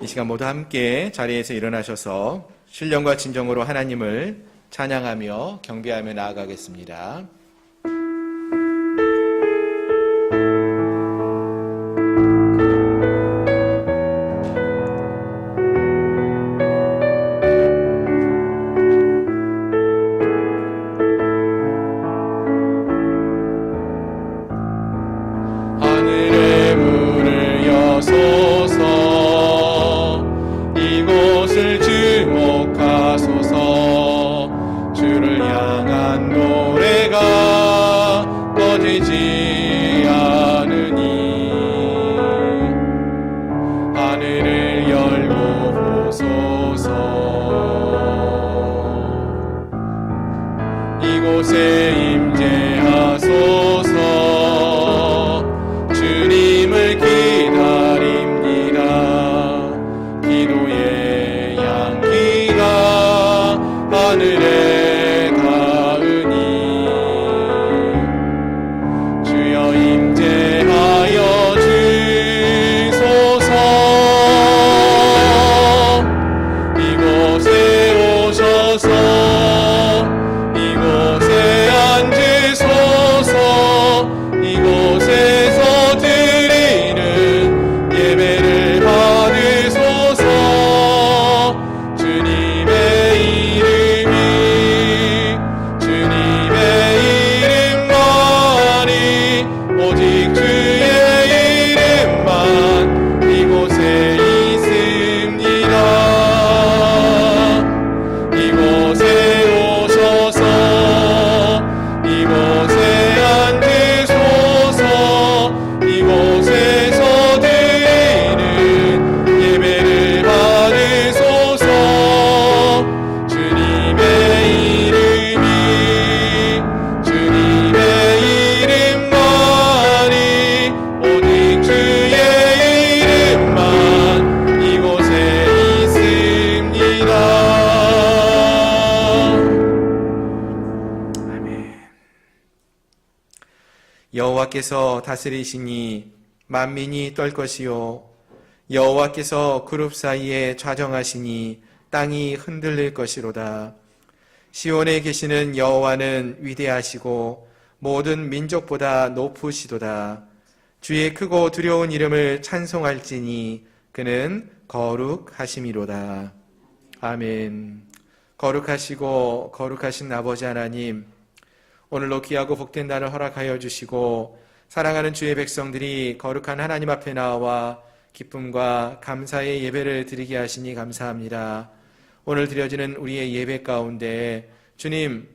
이 시간 모두 함께 자리에서 일어나셔서 신령과 진정으로 하나님을 찬양하며 경배하며 나아가겠습니다. 하늘의 문을 여소서, 이곳을 주목하소서. 주를 향한 노래가 꺼지지 않으니 하늘을 열고 보소서. 이곳에 임재하소서. 주님을 기다립니다. 기도의 향기가 하늘에 닿으니 주여 임재하여 주소서. 이곳에 오셔서 이곳에 앉으소서. 이곳에서 드리는 예배를 받으소서. 주님의 이름이 주님의 이름만이 오직 주의 이름만 이곳에 있습니다. 이곳에 오셔서 이곳에 앉으소서. 이곳에서 드리는 예배를 받으소서. 주님의 이름이 주님의 이름만이 오직 주의 이름만 이곳에 있습니다. 아멘. 여호와께서 다스리시니 만민이 떨 것이요, 여호와께서 그룹 사이에 좌정하시니 땅이 흔들릴 것이로다. 시온에 계시는 여호와는 위대하시고 모든 민족보다 높으시도다. 주의 크고 두려운 이름을 찬송할지니 그는 거룩하심이로다. 아멘. 거룩하시고 거룩하신 아버지 하나님, 오늘로 귀하고 복된 날을 허락하여 주시고 사랑하는 주의 백성들이 거룩한 하나님 앞에 나와 기쁨과 감사의 예배를 드리게 하시니 감사합니다. 오늘 드려지는 우리의 예배 가운데 주님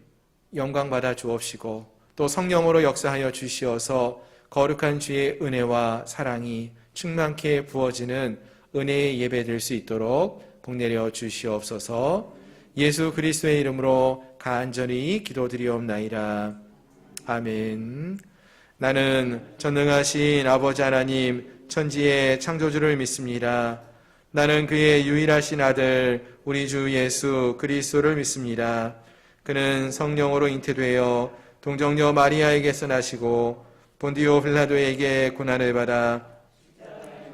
영광 받아 주옵시고 또 성령으로 역사하여 주시어서 거룩한 주의 은혜와 사랑이 충만케 부어지는 은혜의 예배 될 수 있도록 복내려 주시옵소서. 예수 그리스도의 이름으로 간절히 기도드리옵나이다. 아멘. 나는 전능하신 아버지 하나님 천지의 창조주를 믿습니다. 나는 그의 유일하신 아들 우리 주 예수 그리스도를 믿습니다. 그는 성령으로 잉태되어 동정녀 마리아에게서 나시고 본디오 빌라도에게 고난을 받아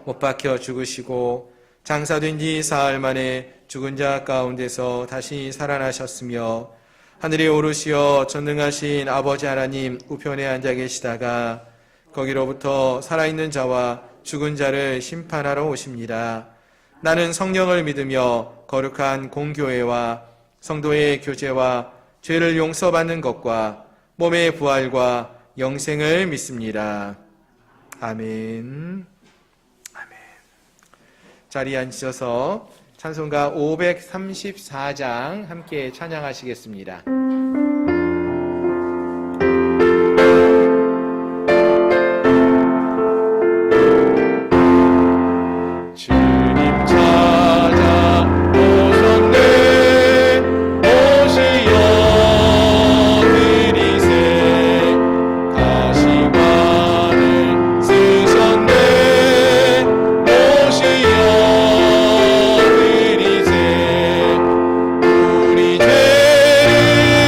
못 박혀 죽으시고 장사된 지 사흘 만에 죽은 자 가운데서 다시 살아나셨으며 하늘에 오르시어 전능하신 아버지 하나님 우편에 앉아 계시다가 거기로부터 살아있는 자와 죽은 자를 심판하러 오십니다. 나는 성령을 믿으며 거룩한 공교회와 성도의 교제와 죄를 용서받는 것과 몸의 부활과 영생을 믿습니다. 아멘. 아멘. 자리에 앉으셔서 찬송가 534장 함께 찬양하시겠습니다. 주님 찾아 오셨네. 오시어 드리세. 가시관을 쓰셨네. 오시어 드리세. 우리 죄를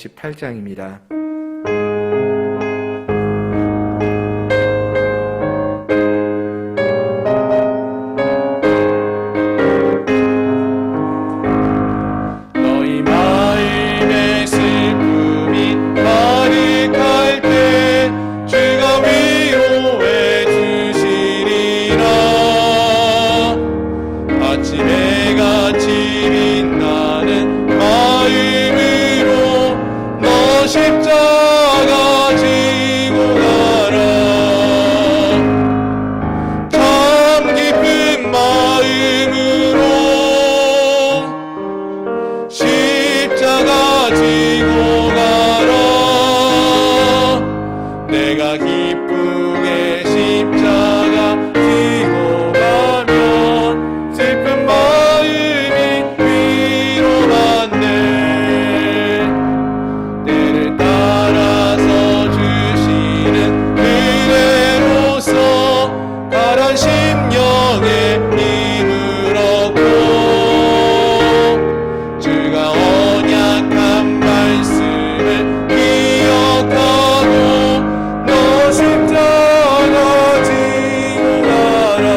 158장입니다. 너희 마음의 슬픔이 가득할 때 주가 위로해 주시리라. 아침에 같이 빛나는 마음으로 너 십자가 지고 가라. 참 깊은 마음으로 십자가 지고 가라. 내가 기쁘게 십자가 지고 가면 슬픈 마음이 위로받네. 때를 따라서 주시는 은혜로서 가란 심령에 힘을 얻고 주가 언약한 말씀을 기억하고 너 십자가 지고 가라.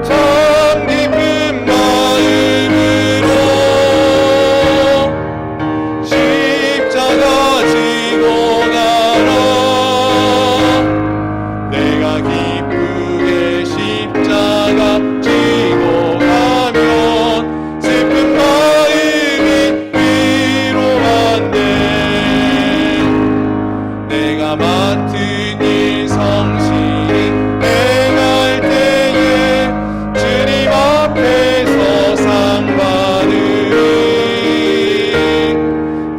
참 깊은 마음으로 십자가 지고 가라. 내가 기쁘게 십자가 지고 가면 슬픈 마음이 위로받네. 내가 맡은 일 성실히 행할 때에 주님 앞에서 상 받으리.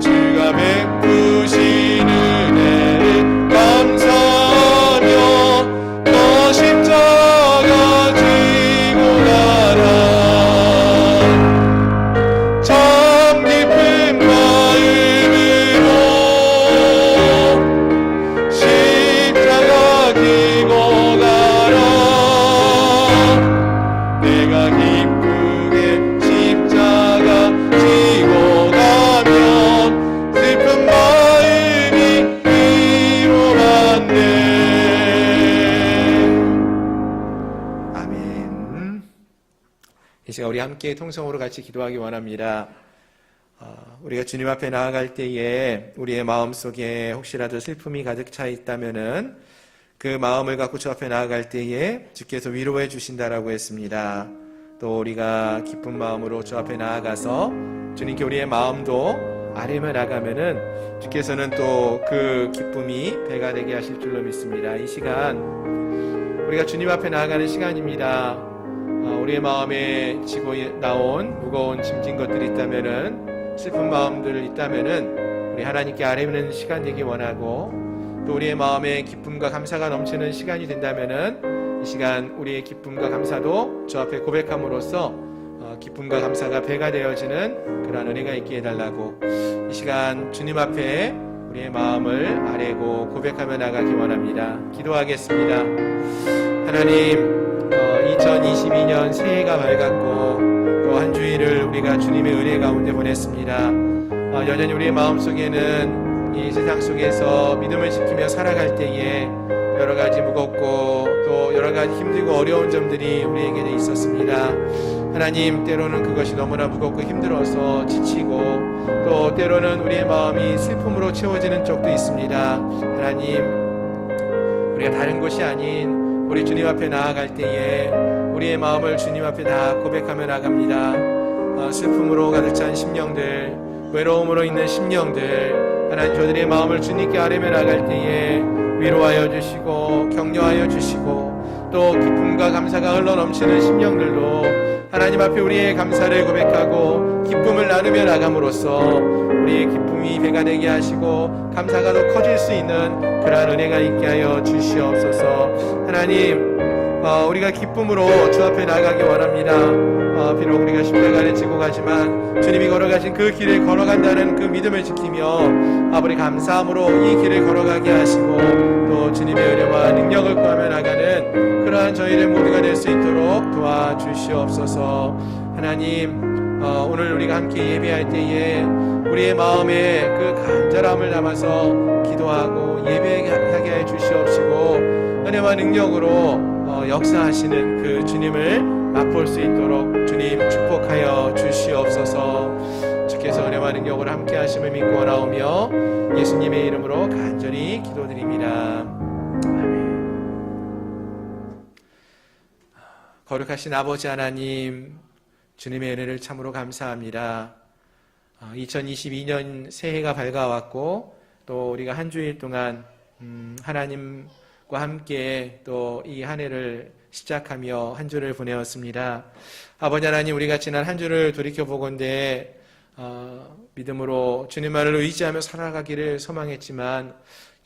주가 베푸신 은혜를 감사하며 너 십자가 지고 가라. 참 깊은 마음으로 십자가 지고 가라. 내가 기쁘게 십자가 지고 가면 슬픈 마음이 위로받네. 아멘. 이 시간 우리 함께 통성으로 같이 기도하기 원합니다. 우리가 주님 앞에 나아갈 때에 우리의 마음속에 혹시라도 슬픔이 가득 차 있다면은 그 마음을 갖고 주 앞에 나아갈 때에 주께서 위로해 주신다라고 했습니다. 또 우리가 기쁜 마음으로 주 앞에 나아가서 주님께 우리의 마음도 아뢰며 나가면은 주께서는 또 그 기쁨이 배가 되게 하실 줄로 믿습니다. 이 시간 우리가 주님 앞에 나아가는 시간입니다. 우리의 마음에 지고 나온 무거운 짐진 것들이 있다면은, 슬픈 마음들이 있다면은 우리 하나님께 아뢰는 시간 되기 원하고, 또 우리의 마음에 기쁨과 감사가 넘치는 시간이 된다면은 이 시간 우리의 기쁨과 감사도 주 앞에 고백함으로써 기쁨과 감사가 배가 되어지는 그러한 은혜가 있게 해달라고, 이 시간 주님 앞에 우리의 마음을 아뢰고 고백하며 나가기 원합니다. 기도하겠습니다. 하나님, 2022년 새해가 밝았고 또 한 주일을 우리가 주님의 은혜 가운데 보냈습니다. 여전히 우리의 마음속에는 이 세상 속에서 믿음을 지키며 살아갈 때에 여러 가지 무겁고 또 여러 가지 힘들고 어려운 점들이 우리에게 있었습니다. 하나님, 때로는 그것이 너무나 무겁고 힘들어서 지치고, 또 때로는 우리의 마음이 슬픔으로 채워지는 적도 있습니다. 하나님, 우리가 다른 곳이 아닌 우리 주님 앞에 나아갈 때에 우리의 마음을 주님 앞에 다 고백하며 나갑니다. 슬픔으로 가득 찬 심령들, 외로움으로 있는 심령들, 하나님, 저들의 마음을 주님께 아뢰며 나갈 때에 위로하여 주시고 격려하여 주시고, 또 기쁨과 감사가 흘러넘치는 심령들도 하나님 앞에 우리의 감사를 고백하고 기쁨을 나누며 나감으로써 우리의 기쁨이 배가 되게 하시고 감사가 더 커질 수 있는 그러한 은혜가 있게 하여 주시옵소서. 하나님, 우리가 기쁨으로 주 앞에 나가기 원합니다. 비록 우리가 십자가를 지고 가지만 주님이 걸어가신 그 길을 걸어간다는 그 믿음을 지키며 아버지 감사함으로 이 길을 걸어가게 하시고, 또 주님의 은혜와 능력을 구하며 나가는 그러한 저희들 모두가 될 수 있도록 도와주시옵소서. 하나님, 오늘 우리가 함께 예배할 때에 우리의 마음에 그 간절함을 담아서 기도하고 예배하게 해 주시옵시고 은혜와 능력으로 역사하시는 그 주님을 맛볼 수 있도록 주님 축복하여 주시옵소서. 주께서 은혜와 능력으로 함께 하심을 믿고 원하오며 예수님의 이름으로 간절히 기도드립니다. 거룩하신 아버지 하나님, 주님의 은혜를 참으로 감사합니다. 2022년 새해가 밝아왔고 또 우리가 한 주일 동안 하나님과 함께 또 이 한 해를 시작하며 한 주를 보내었습니다. 아버지 하나님, 우리가 지난 한 주를 돌이켜보건대 믿음으로 주님만을 의지하며 살아가기를 소망했지만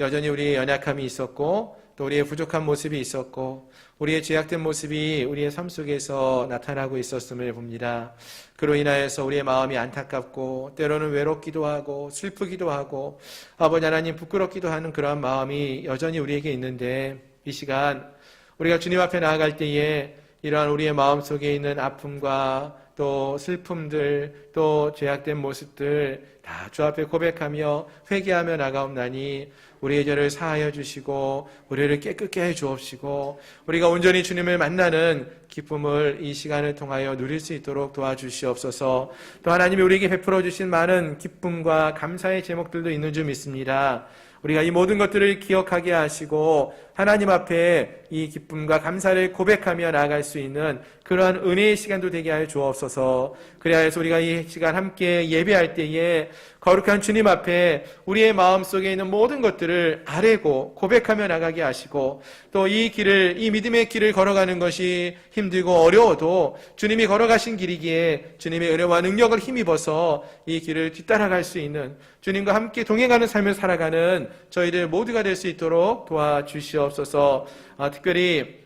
여전히 우리의 연약함이 있었고 또 우리의 부족한 모습이 있었고 우리의 죄악된 모습이 우리의 삶 속에서 나타나고 있었음을 봅니다. 그로 인하여서 우리의 마음이 안타깝고 때로는 외롭기도 하고 슬프기도 하고 아버지 하나님 부끄럽기도 하는 그러한 마음이 여전히 우리에게 있는데 이 시간 우리가 주님 앞에 나아갈 때에 이러한 우리의 마음 속에 있는 아픔과 또 슬픔들 또 죄악된 모습들 다 주 앞에 고백하며 회개하며 나가옵나니 우리의 죄를 사하여 주시고 우리를 깨끗게 해 주옵시고 우리가 온전히 주님을 만나는 기쁨을 이 시간을 통하여 누릴 수 있도록 도와주시옵소서. 또 하나님이 우리에게 베풀어 주신 많은 기쁨과 감사의 제목들도 있는 줄 믿습니다. 우리가 이 모든 것들을 기억하게 하시고 하나님 앞에 이 기쁨과 감사를 고백하며 나아갈 수 있는 그러한 은혜의 시간도 되게 하여 주옵소서. 그래야해서 우리가 이 시간 함께 예배할 때에 거룩한 주님 앞에 우리의 마음속에 있는 모든 것들을 아뢰고 고백하며 나가게 하시고 또 이 길을, 이 믿음의 길을 걸어가는 것이 힘들고 어려워도 주님이 걸어가신 길이기에 주님의 은혜와 능력을 힘입어서 이 길을 뒤따라갈 수 있는 주님과 함께 동행하는 삶을 살아가는 저희들 모두가 될 수 있도록 도와주시옵소서. 특별히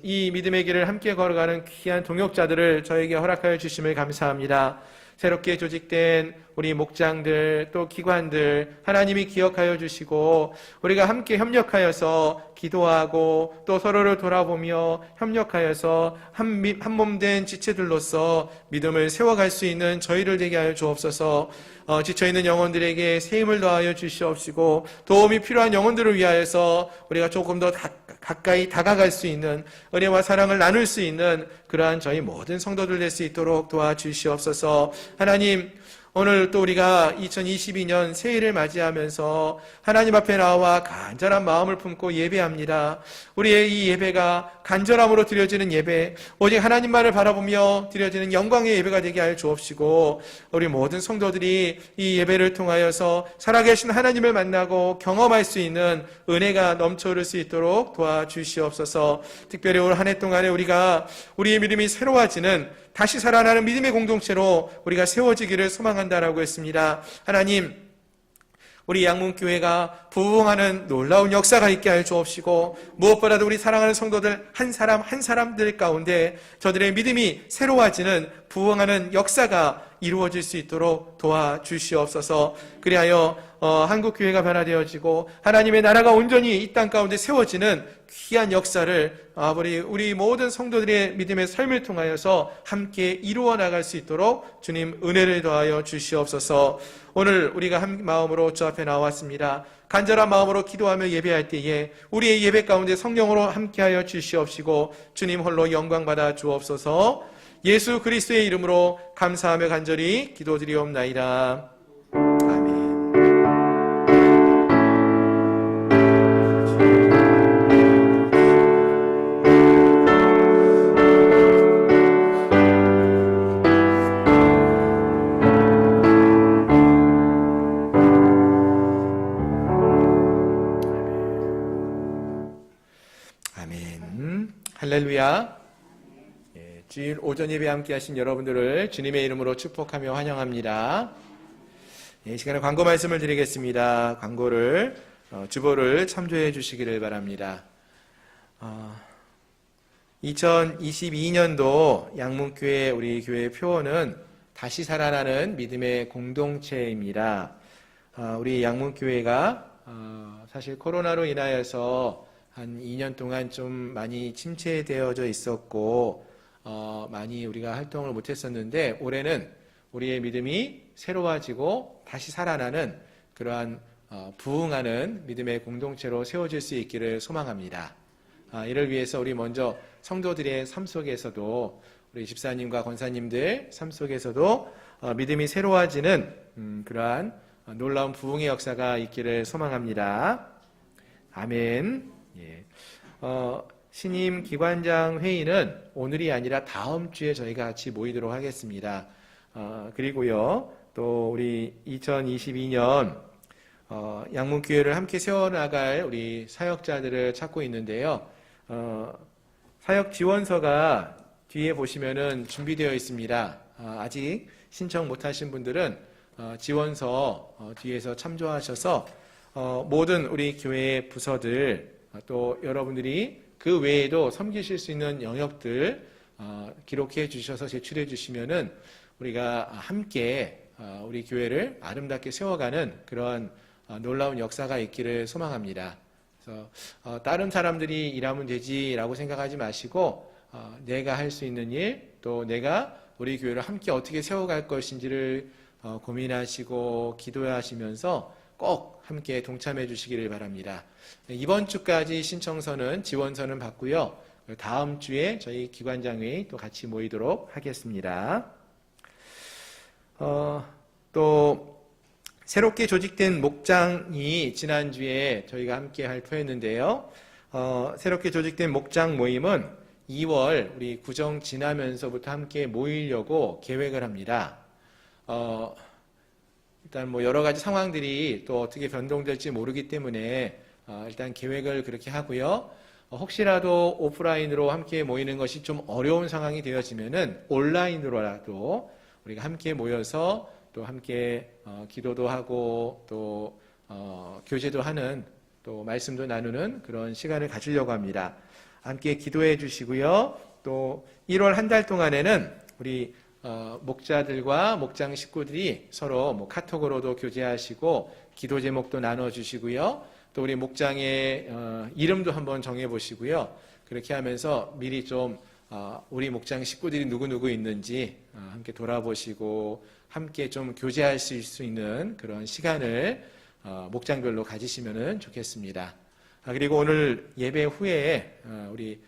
이 믿음의 길을 함께 걸어가는 귀한 동역자들을 저에게 허락하여 주심을 감사합니다. 새롭게 조직된 우리 목장들 또 기관들 하나님이 기억하여 주시고 우리가 함께 협력하여서 기도하고 또 서로를 돌아보며 협력하여서 한 몸 된 지체들로서 믿음을 세워갈 수 있는 저희를 되게 하여 주옵소서. 지쳐있는 영혼들에게 새 힘을 더하여 주시옵시고 도움이 필요한 영혼들을 위하여서 우리가 조금 더 가까이 다가갈 수 있는 은혜와 사랑을 나눌 수 있는 그러한 저희 모든 성도들 될 수 있도록 도와주시옵소서. 하나님, 오늘 또 우리가 2022년 새해를 맞이하면서 하나님 앞에 나와 간절한 마음을 품고 예배합니다. 우리의 이 예배가 간절함으로 드려지는 예배, 오직 하나님만을 바라보며 드려지는 영광의 예배가 되게 하여 주옵시고 우리 모든 성도들이 이 예배를 통하여서 살아계신 하나님을 만나고 경험할 수 있는 은혜가 넘쳐흐를 수 있도록 도와주시옵소서. 특별히 올 한 해 동안에 우리의 믿음이 새로워지는 다시 살아나는 믿음의 공동체로 우리가 세워지기를 소망한다라고 했습니다. 하나님, 우리 양문교회가 부흥하는 놀라운 역사가 있게 하여 주옵시고 무엇보다도 우리 사랑하는 성도들 한 사람 한 사람들 가운데 저들의 믿음이 새로워지는 부흥하는 역사가 이루어질 수 있도록 도와주시옵소서. 그리하여 한국교회가 변화되어지고 하나님의 나라가 온전히 이 땅 가운데 세워지는 귀한 역사를 우리 모든 성도들의 믿음의 삶을 통하여서 함께 이루어 나갈 수 있도록 주님 은혜를 더하여 주시옵소서. 오늘 우리가 한 마음으로 주 앞에 나왔습니다. 간절한 마음으로 기도하며 예배할 때에 우리의 예배 가운데 성령으로 함께하여 주시옵시고 주님 홀로 영광 받아 주옵소서. 예수 그리스도의 이름으로 감사하며 간절히 기도드리옵나이다. 아멘. 아멘. 할렐루야. 주일 오전 예배 함께 하신 여러분들을 주님의 이름으로 축복하며 환영합니다. 이 시간에 광고 말씀을 드리겠습니다. 광고를 주보를 참조해 주시기를 바랍니다. 2022년도 양문교회 우리 교회 표어는 다시 살아나는 믿음의 공동체입니다. 우리 양문교회가 사실 코로나로 인하여서 한 2년 동안 좀 많이 침체되어져 있었고 많이 우리가 활동을 못했었는데 올해는 우리의 믿음이 새로워지고 다시 살아나는 그러한 부흥하는 믿음의 공동체로 세워질 수 있기를 소망합니다. 이를 위해서 우리 먼저 성도들의 삶 속에서도 우리 집사님과 권사님들 삶 속에서도 믿음이 새로워지는 그러한 놀라운 부흥의 역사가 있기를 소망합니다. 아멘. 예. 신임 기관장 회의는 오늘이 아니라 다음 주에 저희가 같이 모이도록 하겠습니다. 그리고요, 또 우리 2022년 양문교회를 함께 세워나갈 우리 사역자들을 찾고 있는데요. 사역 지원서가 뒤에 보시면은 준비되어 있습니다. 아직 신청 못하신 분들은 지원서 뒤에서 참조하셔서 모든 우리 교회의 부서들 또 여러분들이 그 외에도 섬기실 수 있는 영역들 기록해 주셔서 제출해 주시면은 우리가 함께 우리 교회를 아름답게 세워가는 그런 놀라운 역사가 있기를 소망합니다. 그래서 다른 사람들이 일하면 되지라고 생각하지 마시고 내가 할 수 있는 일, 또 내가 우리 교회를 함께 어떻게 세워갈 것인지를 고민하시고 기도하시면서 꼭 함께 동참해 주시기를 바랍니다. 이번 주까지 신청서는 지원서는 받고요. 다음 주에 저희 기관장회의 또 같이 모이도록 하겠습니다. 또 새롭게 조직된 목장이 지난주에 저희가 함께 할 터였는데요. 새롭게 조직된 목장 모임은 2월 우리 구정 지나면서부터 함께 모이려고 계획을 합니다. 일단 뭐 여러 가지 상황들이 또 어떻게 변동될지 모르기 때문에 일단 계획을 그렇게 하고요. 혹시라도 오프라인으로 함께 모이는 것이 좀 어려운 상황이 되어지면은 온라인으로라도 우리가 함께 모여서 또 함께 기도도 하고 또 교제도 하는 또 말씀도 나누는 그런 시간을 가지려고 합니다. 함께 기도해 주시고요. 또 1월 한 달 동안에는 우리 목자들과 목장 식구들이 서로 뭐 카톡으로도 교제하시고 기도 제목도 나눠주시고요. 또 우리 목장의 이름도 한번 정해보시고요. 그렇게 하면서 미리 좀 우리 목장 식구들이 누구누구 있는지 함께 돌아보시고 함께 좀 교제할 수 있는 그런 시간을 목장별로 가지시면 좋겠습니다. 그리고 오늘 예배 후에 우리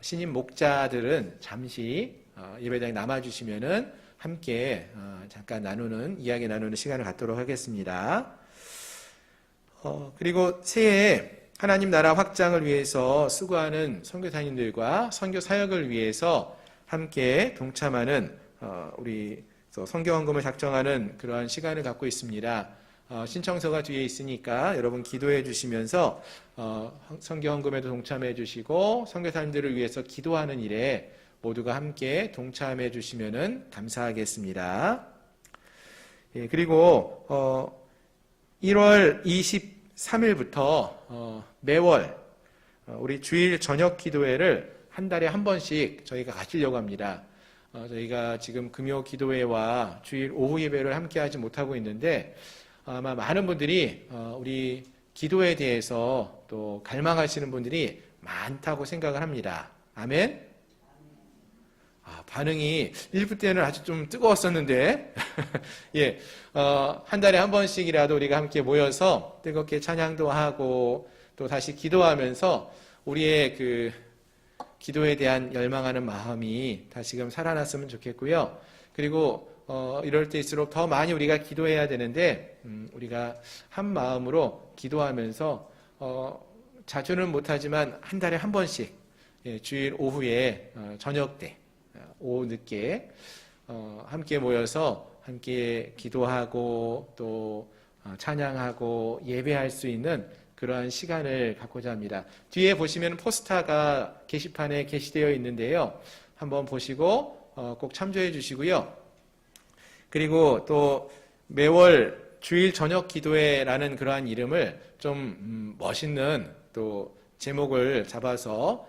신임 목자들은 잠시 예배당에 남아주시면은 함께 잠깐 이야기 나누는 시간을 갖도록 하겠습니다. 그리고 새해에 하나님 나라 확장을 위해서 수고하는 선교사님들과 선교 사역을 위해서 함께 동참하는 우리 선교헌금을 작정하는 그러한 시간을 갖고 있습니다. 신청서가 뒤에 있으니까 여러분 기도해 주시면서 선교헌금에도 동참해 주시고 선교사님들을 위해서 기도하는 일에 모두가 함께 동참해 주시면 감사하겠습니다. 예, 그리고 1월 23일부터 매월 우리 주일 저녁 기도회를 한 달에 한 번씩 저희가 가지려고 합니다. 저희가 지금 금요 기도회와 주일 오후 예배를 함께 하지 못하고 있는데 아마 많은 분들이 우리 기도에 대해서 또 갈망하시는 분들이 많다고 생각을 합니다. 아멘? 반응이 1부 때는 아주 좀 뜨거웠었는데 예, 한 달에 한 번씩이라도 우리가 함께 모여서 뜨겁게 찬양도 하고 또 다시 기도하면서 우리의 그 기도에 대한 열망하는 마음이 다시금 살아났으면 좋겠고요. 그리고 이럴 때일수록 더 많이 우리가 기도해야 되는데 우리가 한 마음으로 기도하면서 자주는 못하지만 한 달에 한 번씩 주일 오후에 저녁 때 오후 늦게 함께 모여서 함께 기도하고 또 찬양하고 예배할 수 있는 그러한 시간을 갖고자 합니다. 뒤에 보시면 포스터가 게시판에 게시되어 있는데요. 한번 보시고 꼭 참조해 주시고요. 그리고 또 매월 주일 저녁 기도회라는 그러한 이름을 좀 멋있는 또 제목을 잡아서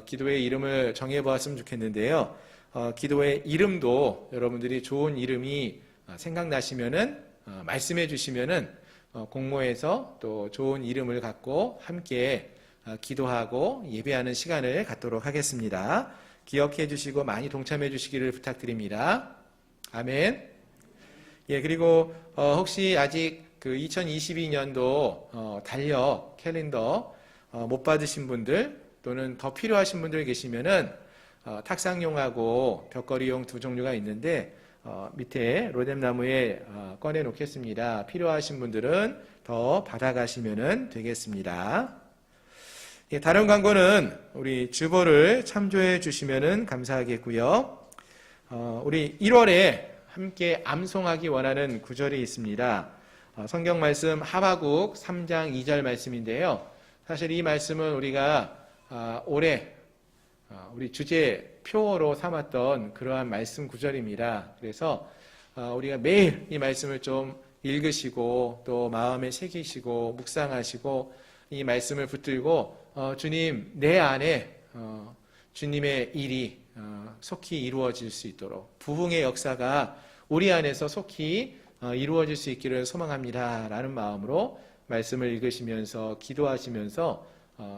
기도회 이름을 정해보았으면 좋겠는데요. 기도회 이름도 여러분들이 좋은 이름이 생각나시면은 말씀해 주시면은 공모해서 또 좋은 이름을 갖고 함께 기도하고 예배하는 시간을 갖도록 하겠습니다. 기억해 주시고 많이 동참해 주시기를 부탁드립니다. 아멘. 예, 그리고 혹시 아직 그 2022년도 달력 캘린더 못 받으신 분들 또는 더 필요하신 분들 계시면은 탁상용하고 벽걸이용 두 종류가 있는데 밑에 로뎀나무에 꺼내 놓겠습니다. 필요하신 분들은 더 받아가시면 되겠습니다. 예, 다른 광고는 우리 주보를 참조해 주시면 감사하겠고요. 우리 1월에 함께 암송하기 원하는 구절이 있습니다. 성경 말씀 하바국 3장 2절 말씀인데요. 사실 이 말씀은 우리가 올해 우리 주제 표어로 삼았던 그러한 말씀 구절입니다. 그래서 우리가 매일 이 말씀을 좀 읽으시고 또 마음에 새기시고 묵상하시고 이 말씀을 붙들고 주님 내 안에 주님의 일이 속히 이루어질 수 있도록 부흥의 역사가 우리 안에서 속히 이루어질 수 있기를 소망합니다 라는 마음으로 말씀을 읽으시면서 기도하시면서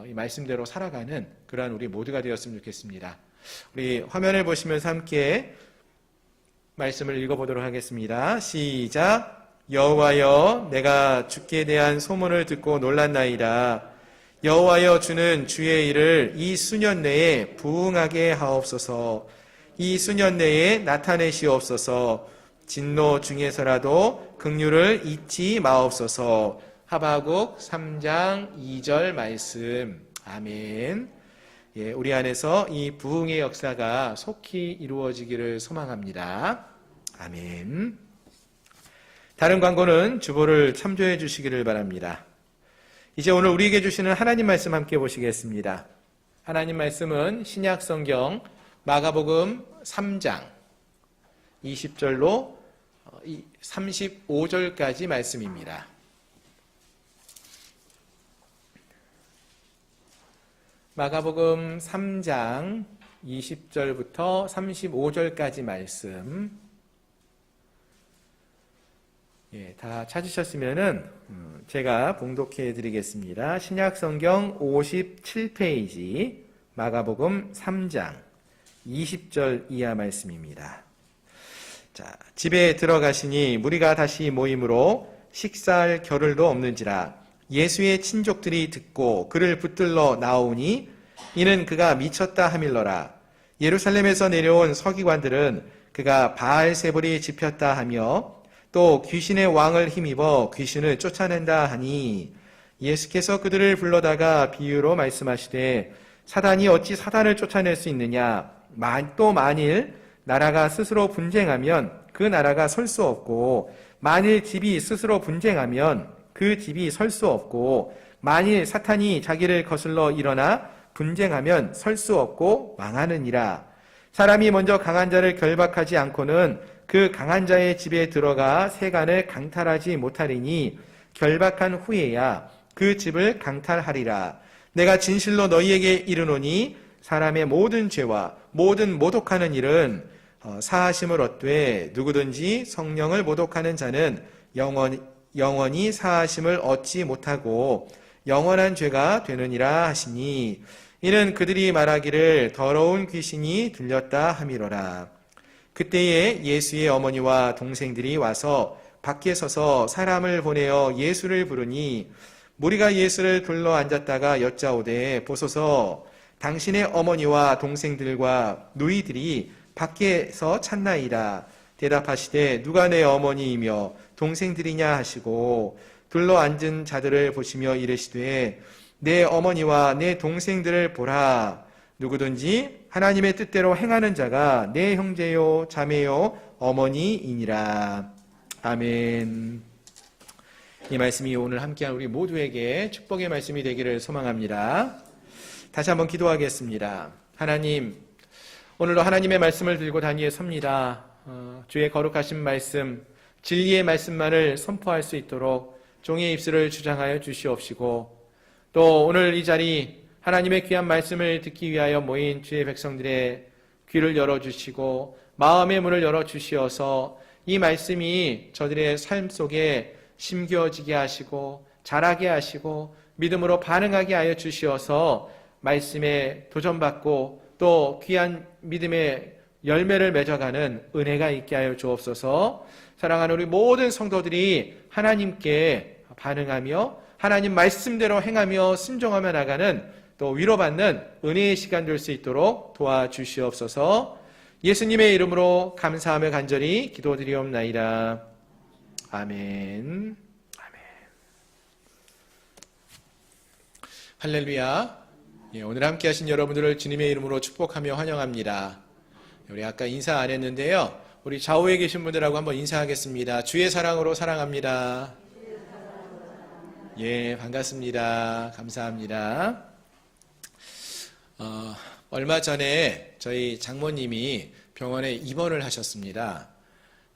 이 말씀대로 살아가는 그러한 우리 모두가 되었으면 좋겠습니다. 우리 화면을 보시면서 함께 말씀을 읽어보도록 하겠습니다. 시작. 여호와여 내가 주께 대한 소문을 듣고 놀랐나이다. 여호와여 주는 주의 일을 이 수년 내에 부응하게 하옵소서. 이 수년 내에 나타내시옵소서. 진노 중에서라도 긍휼을 잊지 마옵소서. 하바국 3장 2절 말씀. 아멘. 예, 우리 안에서 이 부흥의 역사가 속히 이루어지기를 소망합니다. 아멘. 다른 광고는 주보를 참조해 주시기를 바랍니다. 이제 오늘 우리에게 주시는 하나님 말씀 함께 보시겠습니다. 하나님 말씀은 신약 성경 마가복음 3장 20절로 35절까지 말씀입니다. 마가복음 3장 20절부터 35절까지 말씀. 예, 다 찾으셨으면은 제가 봉독해 드리겠습니다. 신약 성경 57페이지 마가복음 3장 20절 이하 말씀입니다. 자, 집에 들어가시니 무리가 다시 모임으로 식사할 겨를도 없는지라 예수의 친족들이 듣고 그를 붙들러 나오니 이는 그가 미쳤다 하밀러라. 예루살렘에서 내려온 서기관들은 그가 바알세불이 집혔다 하며 또 귀신의 왕을 힘입어 귀신을 쫓아낸다 하니 예수께서 그들을 불러다가 비유로 말씀하시되 사단이 어찌 사단을 쫓아낼 수 있느냐. 또 만일 나라가 스스로 분쟁하면 그 나라가 설 수 없고 만일 집이 스스로 분쟁하면 그 집이 설 수 없고 만일 사탄이 자기를 거슬러 일어나 분쟁하면 설 수 없고 망하느니라. 사람이 먼저 강한 자를 결박하지 않고는 그 강한 자의 집에 들어가 세간을 강탈하지 못하리니 결박한 후에야 그 집을 강탈하리라. 내가 진실로 너희에게 이르노니 사람의 모든 죄와 모든 모독하는 일은 사하심을 얻되 누구든지 성령을 모독하는 자는 영원히 사하심을 얻지 못하고 영원한 죄가 되느니라 하시니 이는 그들이 말하기를 더러운 귀신이 들렸다 함이로라. 그때에 예수의 어머니와 동생들이 와서 밖에 서서 사람을 보내어 예수를 부르니 무리가 예수를 둘러 앉았다가 여짜오되 보소서 당신의 어머니와 동생들과 누이들이 밖에서 찾나이다. 대답하시되 누가 내 어머니이며 동생들이냐 하시고 둘러 앉은 자들을 보시며 이르시되 내 어머니와 내 동생들을 보라. 누구든지 하나님의 뜻대로 행하는 자가 내 형제요 자매요 어머니이니라. 아멘. 이 말씀이 오늘 함께한 우리 모두에게 축복의 말씀이 되기를 소망합니다. 다시 한번 기도하겠습니다. 하나님, 오늘도 하나님의 말씀을 들고 다니에 섭니다. 주의 거룩하신 말씀, 진리의 말씀만을 선포할 수 있도록 종의 입술을 주장하여 주시옵시고 또 오늘 이 자리 하나님의 귀한 말씀을 듣기 위하여 모인 주의 백성들의 귀를 열어주시고 마음의 문을 열어주시어서 이 말씀이 저들의 삶 속에 심겨지게 하시고 자라게 하시고 믿음으로 반응하게 하여 주시어서 말씀에 도전받고 또 귀한 믿음의 열매를 맺어가는 은혜가 있게 하여 주옵소서. 사랑하는 우리 모든 성도들이 하나님께 반응하며 하나님 말씀대로 행하며 순종하며 나가는 또 위로받는 은혜의 시간 될 수 있도록 도와주시옵소서. 예수님의 이름으로 감사하며 간절히 기도드리옵나이다. 아멘. 할렐루야. 오늘 함께 하신 여러분들을 주님의 이름으로 축복하며 환영합니다. 우리 아까 인사 안 했는데요. 우리 좌우에 계신 분들하고 한번 인사하겠습니다. 주의 사랑으로 사랑합니다. 예, 반갑습니다. 감사합니다. 얼마 전에 저희 장모님이 병원에 입원을 하셨습니다.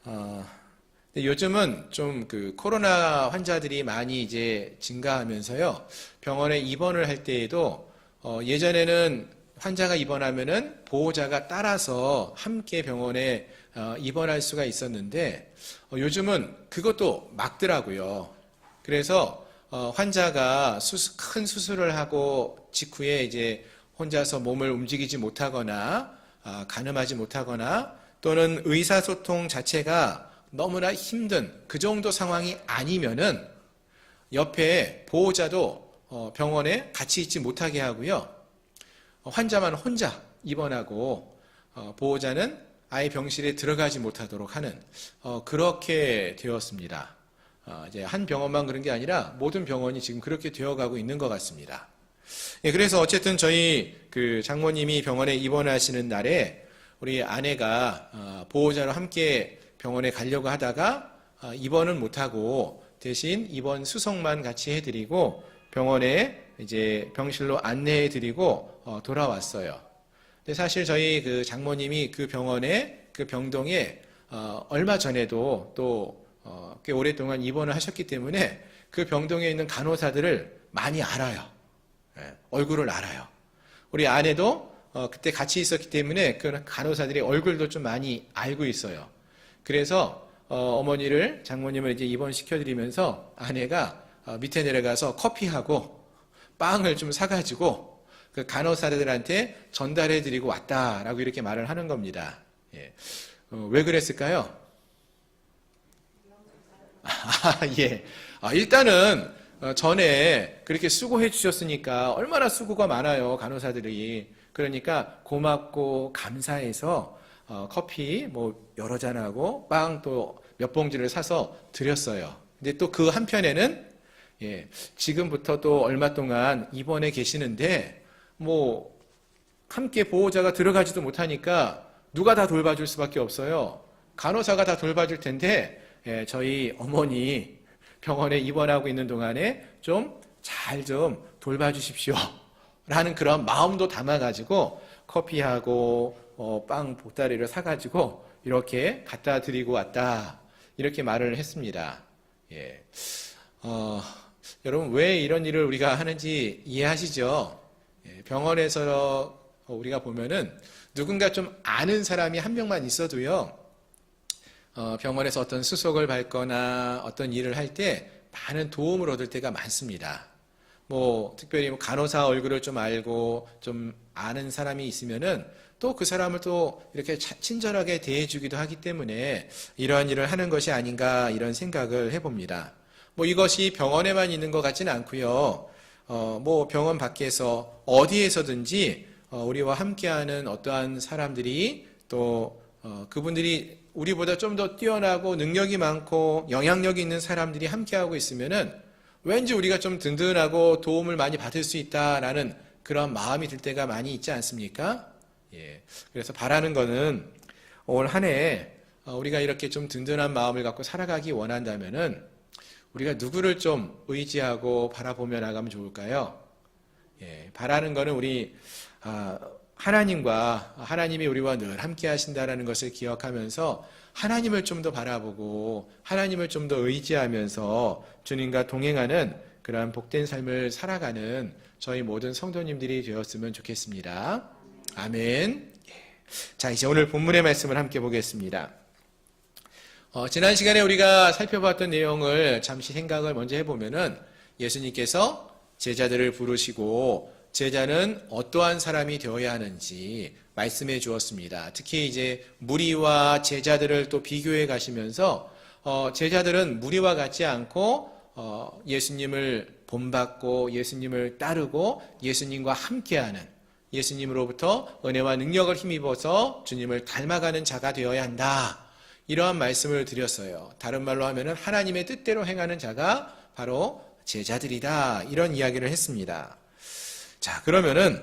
근데 요즘은 좀 코로나 환자들이 많이 이제 증가하면서요. 병원에 입원을 할 때에도 예전에는 환자가 입원하면은 보호자가 따라서 함께 병원에 입원할 수가 있었는데 요즘은 그것도 막더라고요. 그래서 환자가 큰 수술을 하고 직후에 이제 혼자서 몸을 움직이지 못하거나 가늠하지 못하거나 또는 의사소통 자체가 너무나 힘든 그 정도 상황이 아니면은 옆에 보호자도 병원에 같이 있지 못하게 하고요. 환자만 혼자 입원하고 보호자는 아예 병실에 들어가지 못하도록 하는 그렇게 되었습니다. 이제 한 병원만 그런 게 아니라 모든 병원이 지금 그렇게 되어가고 있는 것 같습니다. 예, 그래서 어쨌든 저희 장모님이 병원에 입원하시는 날에 우리 아내가 보호자로 함께 병원에 가려고 하다가 입원은 못하고 대신 입원 수속만 같이 해드리고 병원에 이제 병실로 안내해드리고 돌아왔어요. 근데 사실 저희 장모님이 그 병원에 그 병동에 얼마 전에도 또 꽤 오랫동안 입원을 하셨기 때문에 그 병동에 있는 간호사들을 많이 알아요. 예, 얼굴을 알아요. 우리 아내도 그때 같이 있었기 때문에 그 간호사들의 얼굴도 좀 많이 알고 있어요. 그래서 어머니를 장모님을 이제 입원시켜드리면서 아내가 밑에 내려가서 커피하고 빵을 좀 사가지고 그 간호사들한테 전달해드리고 왔다라고 이렇게 말을 하는 겁니다. 예. 왜 그랬을까요? 예. 일단은 전에 그렇게 수고해 주셨으니까 얼마나 수고가 많아요, 간호사들이. 그러니까 고맙고 감사해서 커피 뭐 여러 잔하고 빵 또 몇 봉지를 사서 드렸어요. 근데 또 그 한편에는 예, 지금부터 또 얼마 동안 입원해 계시는데 뭐 함께 보호자가 들어가지도 못하니까 누가 다 돌봐줄 수밖에 없어요. 간호사가 다 돌봐줄 텐데 예, 저희 어머니 병원에 입원하고 있는 동안에 좀 잘 좀 돌봐주십시오 라는 그런 마음도 담아가지고 커피하고 빵 보따리를 사가지고 이렇게 갖다 드리고 왔다 이렇게 말을 했습니다. 예. 여러분 왜 이런 일을 우리가 하는지 이해하시죠? 예, 병원에서 우리가 보면은 누군가 좀 아는 사람이 한 명만 있어도요. 병원에서 어떤 수속을 밟거나 어떤 일을 할 때 많은 도움을 얻을 때가 많습니다. 뭐 특별히 간호사 얼굴을 좀 알고 좀 아는 사람이 있으면은 또 그 사람을 또 이렇게 친절하게 대해주기도 하기 때문에 이러한 일을 하는 것이 아닌가 이런 생각을 해봅니다. 뭐 이것이 병원에만 있는 것 같지는 않고요. 뭐 병원 밖에서 어디에서든지 우리와 함께하는 어떠한 사람들이 또 그분들이 우리보다 좀 더 뛰어나고 능력이 많고 영향력이 있는 사람들이 함께하고 있으면은 왠지 우리가 좀 든든하고 도움을 많이 받을 수 있다라는 그런 마음이 들 때가 많이 있지 않습니까? 예. 그래서 바라는 거는 올 한 해 우리가 이렇게 좀 든든한 마음을 갖고 살아가기 원한다면은 우리가 누구를 좀 의지하고 바라보며 나가면 좋을까요? 예. 바라는 거는 우리 하나님이 우리와 늘 함께 하신다라는 것을 기억하면서 하나님을 좀 더 바라보고 하나님을 좀 더 의지하면서 주님과 동행하는 그러한 복된 삶을 살아가는 저희 모든 성도님들이 되었으면 좋겠습니다. 아멘. 자, 이제 오늘 본문의 말씀을 함께 보겠습니다. 지난 시간에 우리가 살펴봤던 내용을 잠시 생각을 먼저 해보면은 예수님께서 제자들을 부르시고 제자는 어떠한 사람이 되어야 하는지 말씀해 주었습니다. 특히 이제 무리와 제자들을 또 비교해 가시면서 제자들은 무리와 같지 않고 예수님을 본받고 예수님을 따르고 예수님과 함께하는, 예수님으로부터 은혜와 능력을 힘입어서 주님을 닮아가는 자가 되어야 한다. 이러한 말씀을 드렸어요. 다른 말로 하면은 하나님의 뜻대로 행하는 자가 바로 제자들이다. 이런 이야기를 했습니다. 자, 그러면은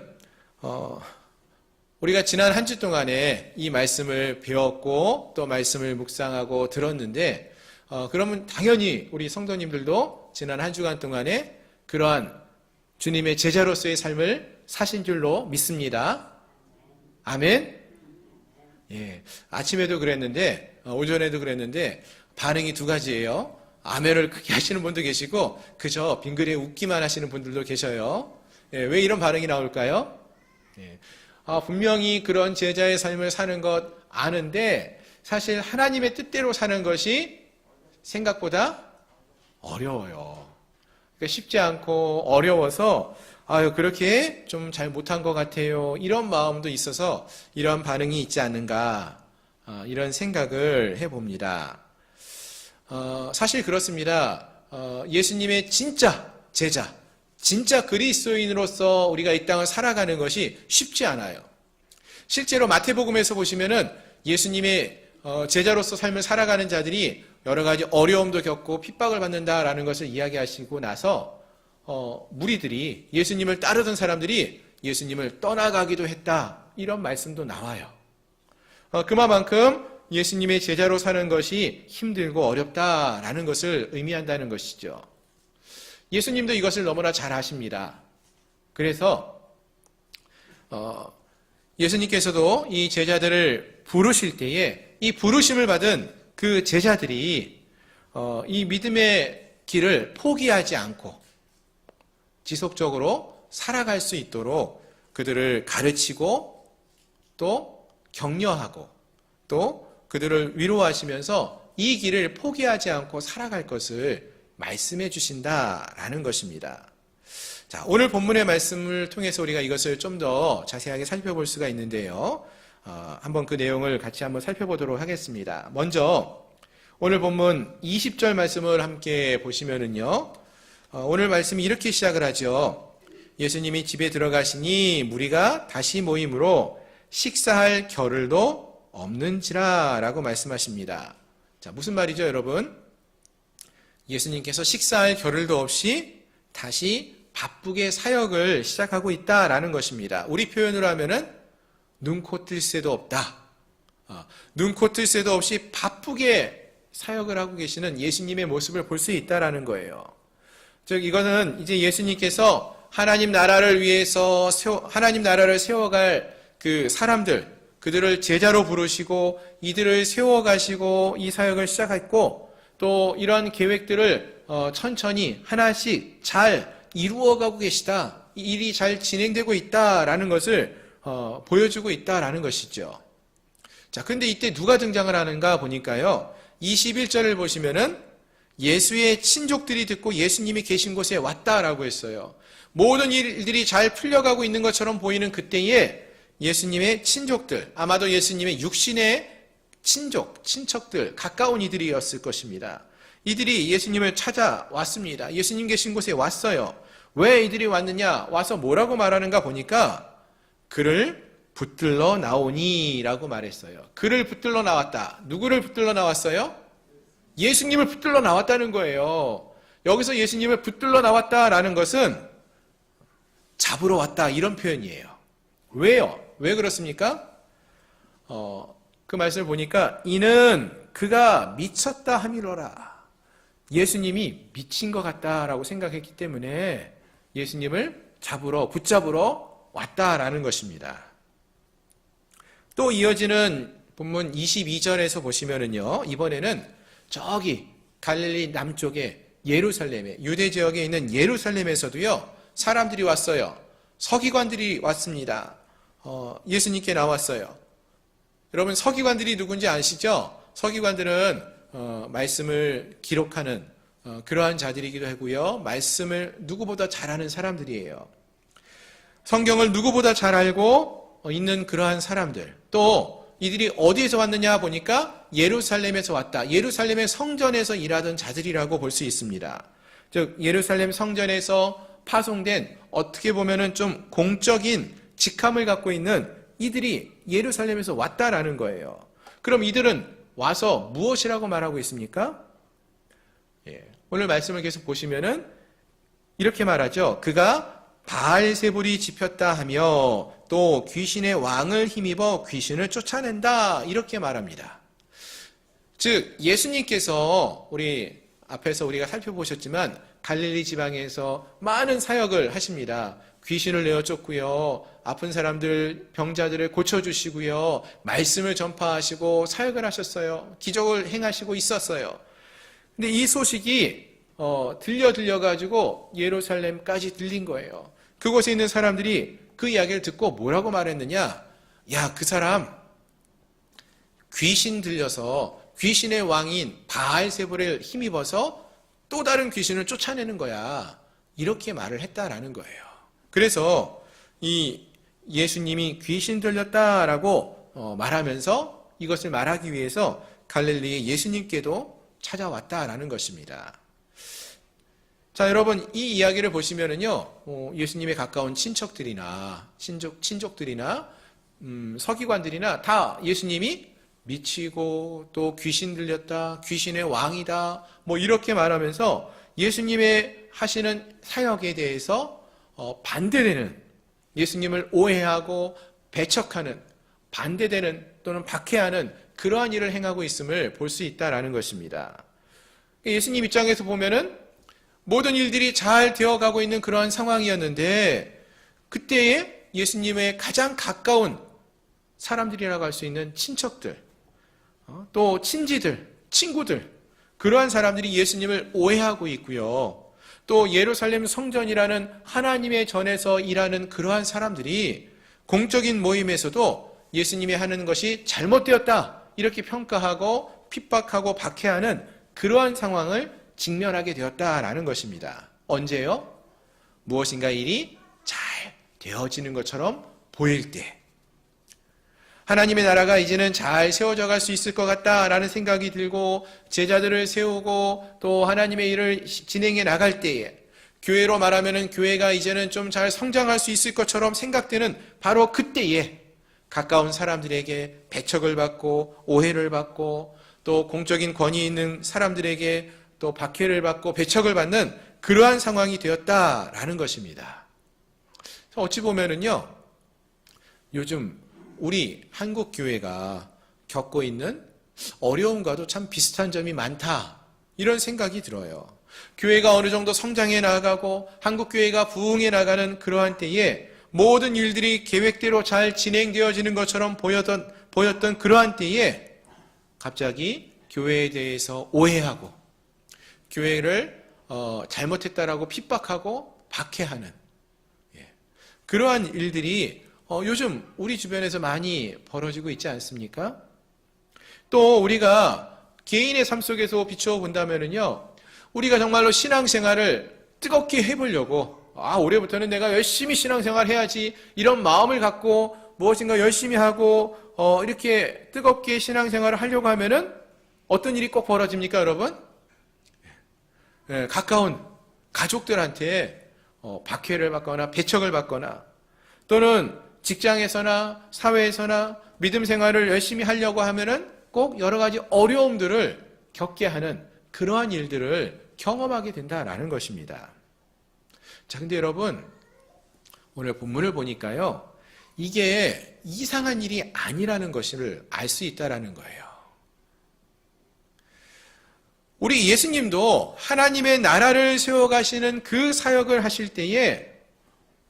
우리가 지난 한 주 동안에 이 말씀을 배웠고 또 말씀을 묵상하고 들었는데 그러면 당연히 우리 성도님들도 지난 한 주간 동안에 그러한 주님의 제자로서의 삶을 사신 줄로 믿습니다. 아멘. 예, 아침에도 그랬는데 오전에도 그랬는데 반응이 두 가지예요. 아멘을 크게 하시는 분도 계시고 그저 빙그레 웃기만 하시는 분들도 계셔요. 예, 왜 이런 반응이 나올까요? 예, 분명히 그런 제자의 삶을 사는 것 아는데 사실 하나님의 뜻대로 사는 것이 생각보다 어려워요. 그러니까 쉽지 않고 어려워서 그렇게 좀 잘 못한 것 같아요. 이런 마음도 있어서 이런 반응이 있지 않는가 이런 생각을 해봅니다. 사실 그렇습니다. 예수님의 진짜 제자, 진짜 그리스도인으로서 우리가 이 땅을 살아가는 것이 쉽지 않아요. 실제로 마태복음에서 보시면은 예수님의 제자로서 삶을 살아가는 자들이 여러 가지 어려움도 겪고 핍박을 받는다라는 것을 이야기하시고 나서 무리들이, 예수님을 따르던 사람들이 예수님을 떠나가기도 했다. 이런 말씀도 나와요. 그만큼 예수님의 제자로 사는 것이 힘들고 어렵다라는 것을 의미한다는 것이죠. 예수님도 이것을 너무나 잘 아십니다. 그래서 예수님께서도 이 제자들을 부르실 때에 이 부르심을 받은 그 제자들이 이 믿음의 길을 포기하지 않고 지속적으로 살아갈 수 있도록 그들을 가르치고 또 격려하고 또 그들을 위로하시면서 이 길을 포기하지 않고 살아갈 것을 말씀해 주신다라는 것입니다. 자, 오늘 본문의 말씀을 통해서 우리가 이것을 좀 더 자세하게 살펴볼 수가 있는데요. 한번 그 내용을 같이 한번 살펴보도록 하겠습니다. 먼저 오늘 본문 20절 말씀을 함께 보시면은요. 오늘 말씀이 이렇게 시작을 하죠. 예수님이 집에 들어가시니 무리가 다시 모임으로 식사할 겨를도 없는지라 라고 말씀하십니다. 자, 무슨 말이죠, 여러분? 예수님께서 식사할 겨를도 없이 다시 바쁘게 사역을 시작하고 있다라는 것입니다. 우리 표현으로 하면은 눈코 뜰 새도 없다. 눈코 뜰 새도 없이 바쁘게 사역을 하고 계시는 예수님의 모습을 볼 수 있다라는 거예요. 즉 이거는 이제 예수님께서 하나님 나라를 위해서 하나님 나라를 세워갈 그 사람들, 그들을 제자로 부르시고 이들을 세워가시고 이 사역을 시작했고 또 이런 계획들을 천천히 하나씩 잘 이루어가고 계시다. 이 일이 잘 진행되고 있다라는 것을 보여주고 있다라는 것이죠. 자, 근데 이때 누가 등장을 하는가 보니까요. 21절을 보시면은 예수의 친족들이 듣고 예수님이 계신 곳에 왔다라고 했어요. 모든 일들이 잘 풀려가고 있는 것처럼 보이는 그때에 예수님의 친족들, 아마도 예수님의 육신의 친척들, 가까운 이들이었을 것입니다. 이들이 예수님을 찾아왔습니다. 예수님 계신 곳에 왔어요. 왜 이들이 왔느냐? 와서 뭐라고 말하는가 보니까 그를 붙들러 나오니 라고 말했어요. 그를 붙들러 나왔다. 누구를 붙들러 나왔어요? 예수님을 붙들러 나왔다는 거예요. 여기서 예수님을 붙들러 나왔다라는 것은 잡으러 왔다 이런 표현이에요. 왜요? 왜 그렇습니까? 그 말씀을 보니까 이는 그가 미쳤다 함이로라. 예수님이 미친 것 같다라고 생각했기 때문에 예수님을 붙잡으러 왔다라는 것입니다. 또 이어지는 본문 22절에서 보시면은요, 이번에는 저기 갈릴리 남쪽에 예루살렘에, 유대 지역에 있는 예루살렘에서도요, 사람들이 왔어요. 서기관들이 왔습니다. 예수님께 나왔어요. 여러분, 서기관들이 누군지 아시죠? 서기관들은 말씀을 기록하는 그러한 자들이기도 하고요. 말씀을 누구보다 잘하는 사람들이에요. 성경을 누구보다 잘 알고 있는 그러한 사람들, 또 이들이 어디에서 왔느냐 보니까 예루살렘에서 왔다. 예루살렘의 성전에서 일하던 자들이라고 볼 수 있습니다. 즉 예루살렘 성전에서 파송된 어떻게 보면은 좀 공적인 직함을 갖고 있는 이들이 예루살렘에서 왔다라는 거예요. 그럼 이들은 와서 무엇이라고 말하고 있습니까? 오늘 말씀을 계속 보시면은 이렇게 말하죠. 그가 바알세불이 집혔다 하며 또 귀신의 왕을 힘입어 귀신을 쫓아낸다. 이렇게 말합니다. 즉 예수님께서 우리 앞에서 우리가 살펴보셨지만 갈릴리 지방에서 많은 사역을 하십니다. 귀신을 내어 쫓고요. 아픈 사람들, 병자들을 고쳐주시고요. 말씀을 전파하시고 사역을 하셨어요. 기적을 행하시고 있었어요. 근데 이 소식이 들려가지고 예루살렘까지 들린 거예요. 그곳에 있는 사람들이 그 이야기를 듣고 뭐라고 말했느냐? 야, 그 사람 귀신 들려서 귀신의 왕인 바알세불을 힘입어서 또 다른 귀신을 쫓아내는 거야. 이렇게 말을 했다라는 거예요. 그래서 이 예수님이 귀신 들렸다라고 말하면서 이것을 말하기 위해서 갈릴리의 예수님께도 찾아왔다라는 것입니다. 자, 여러분 이 이야기를 보시면은요, 예수님의 가까운 친척들이나 친족들이나 서기관들이나 다 예수님이 미치고 또 귀신 들렸다, 귀신의 왕이다, 뭐 이렇게 말하면서 예수님의 하시는 사역에 대해서 반대되는, 예수님을 오해하고 배척하는, 반대되는 또는 박해하는 그러한 일을 행하고 있음을 볼 수 있다라는 것입니다. 예수님 입장에서 보면은 모든 일들이 잘 되어가고 있는 그러한 상황이었는데 그때에 예수님의 가장 가까운 사람들이라고 할 수 있는 친척들, 또 친지들, 친구들, 그러한 사람들이 예수님을 오해하고 있고요. 또 예루살렘 성전이라는 하나님의 전에서 일하는 그러한 사람들이 공적인 모임에서도 예수님이 하는 것이 잘못되었다 이렇게 평가하고 핍박하고 박해하는 그러한 상황을 직면하게 되었다라는 것입니다. 언제요? 무엇인가 일이 잘 되어지는 것처럼 보일 때, 하나님의 나라가 이제는 잘 세워져 갈 수 있을 것 같다라는 생각이 들고 제자들을 세우고 또 하나님의 일을 진행해 나갈 때에, 교회로 말하면은 교회가 이제는 좀 잘 성장할 수 있을 것처럼 생각되는 바로 그때에 가까운 사람들에게 배척을 받고 오해를 받고 또 공적인 권위 있는 사람들에게 또 박해를 받고 배척을 받는 그러한 상황이 되었다라는 것입니다. 어찌 보면은요, 요즘 우리 한국 교회가 겪고 있는 어려움과도 참 비슷한 점이 많다 이런 생각이 들어요. 교회가 어느 정도 성장해 나가고 한국 교회가 부흥해 나가는 그러한 때에 모든 일들이 계획대로 잘 진행되어지는 것처럼 보였던 그러한 때에 갑자기 교회에 대해서 오해하고 교회를 잘못했다라고 핍박하고 박해하는 그러한 일들이 요즘 우리 주변에서 많이 벌어지고 있지 않습니까? 또 우리가 개인의 삶 속에서 비추어 본다면요, 우리가 정말로 신앙생활을 뜨겁게 해보려고, 올해부터는 내가 열심히 신앙생활 해야지 이런 마음을 갖고 무엇인가 열심히 하고 이렇게 뜨겁게 신앙생활을 하려고 하면은 어떤 일이 꼭 벌어집니까, 여러분? 가까운 가족들한테 박해를 받거나 배척을 받거나 또는 직장에서나 사회에서나 믿음 생활을 열심히 하려고 하면은 꼭 여러 가지 어려움들을 겪게 하는 그러한 일들을 경험하게 된다라는 것입니다. 자, 근데 여러분, 오늘 본문을 보니까요, 이게 이상한 일이 아니라는 것을 알 수 있다라는 거예요. 우리 예수님도 하나님의 나라를 세워가시는 그 사역을 하실 때에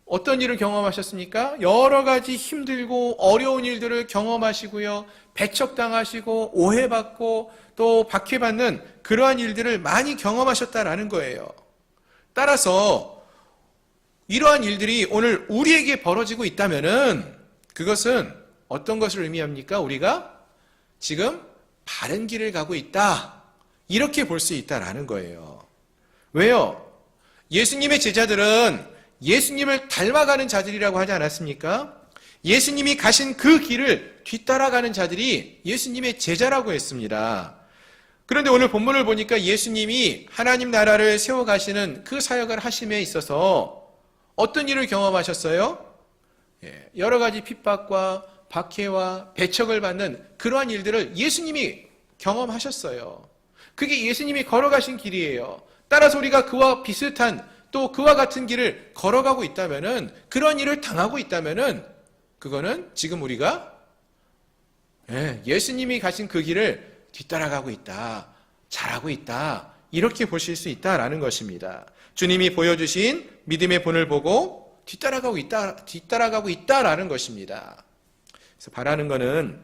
어떤 일을 경험하셨습니까? 여러 가지 힘들고 어려운 일들을 경험하시고요, 배척당하시고 오해받고 또 박해받는 그러한 일들을 많이 경험하셨다라는 거예요. 따라서 이러한 일들이 오늘 우리에게 벌어지고 있다면은 그것은 어떤 것을 의미합니까? 우리가 지금 바른 길을 가고 있다, 이렇게 볼 수 있다라는 거예요. 왜요? 예수님의 제자들은 예수님을 닮아가는 자들이라고 하지 않았습니까? 예수님이 가신 그 길을 뒤따라가는 자들이 예수님의 제자라고 했습니다. 그런데 오늘 본문을 보니까 예수님이 하나님 나라를 세워가시는 그 사역을 하심에 있어서 어떤 일을 경험하셨어요? 여러 가지 핍박과 박해와 배척을 받는 그러한 일들을 예수님이 경험하셨어요. 그게 예수님이 걸어가신 길이에요. 따라서 우리가 그와 비슷한 또 그와 같은 길을 걸어가고 있다면은, 그런 일을 당하고 있다면은, 그거는 지금 우리가 예수님이 가신 그 길을 뒤따라가고 있다, 잘하고 있다, 이렇게 보실 수 있다라는 것입니다. 주님이 보여주신 믿음의 본을 보고 뒤따라가고 있다라는 것입니다. 그래서 바라는 것은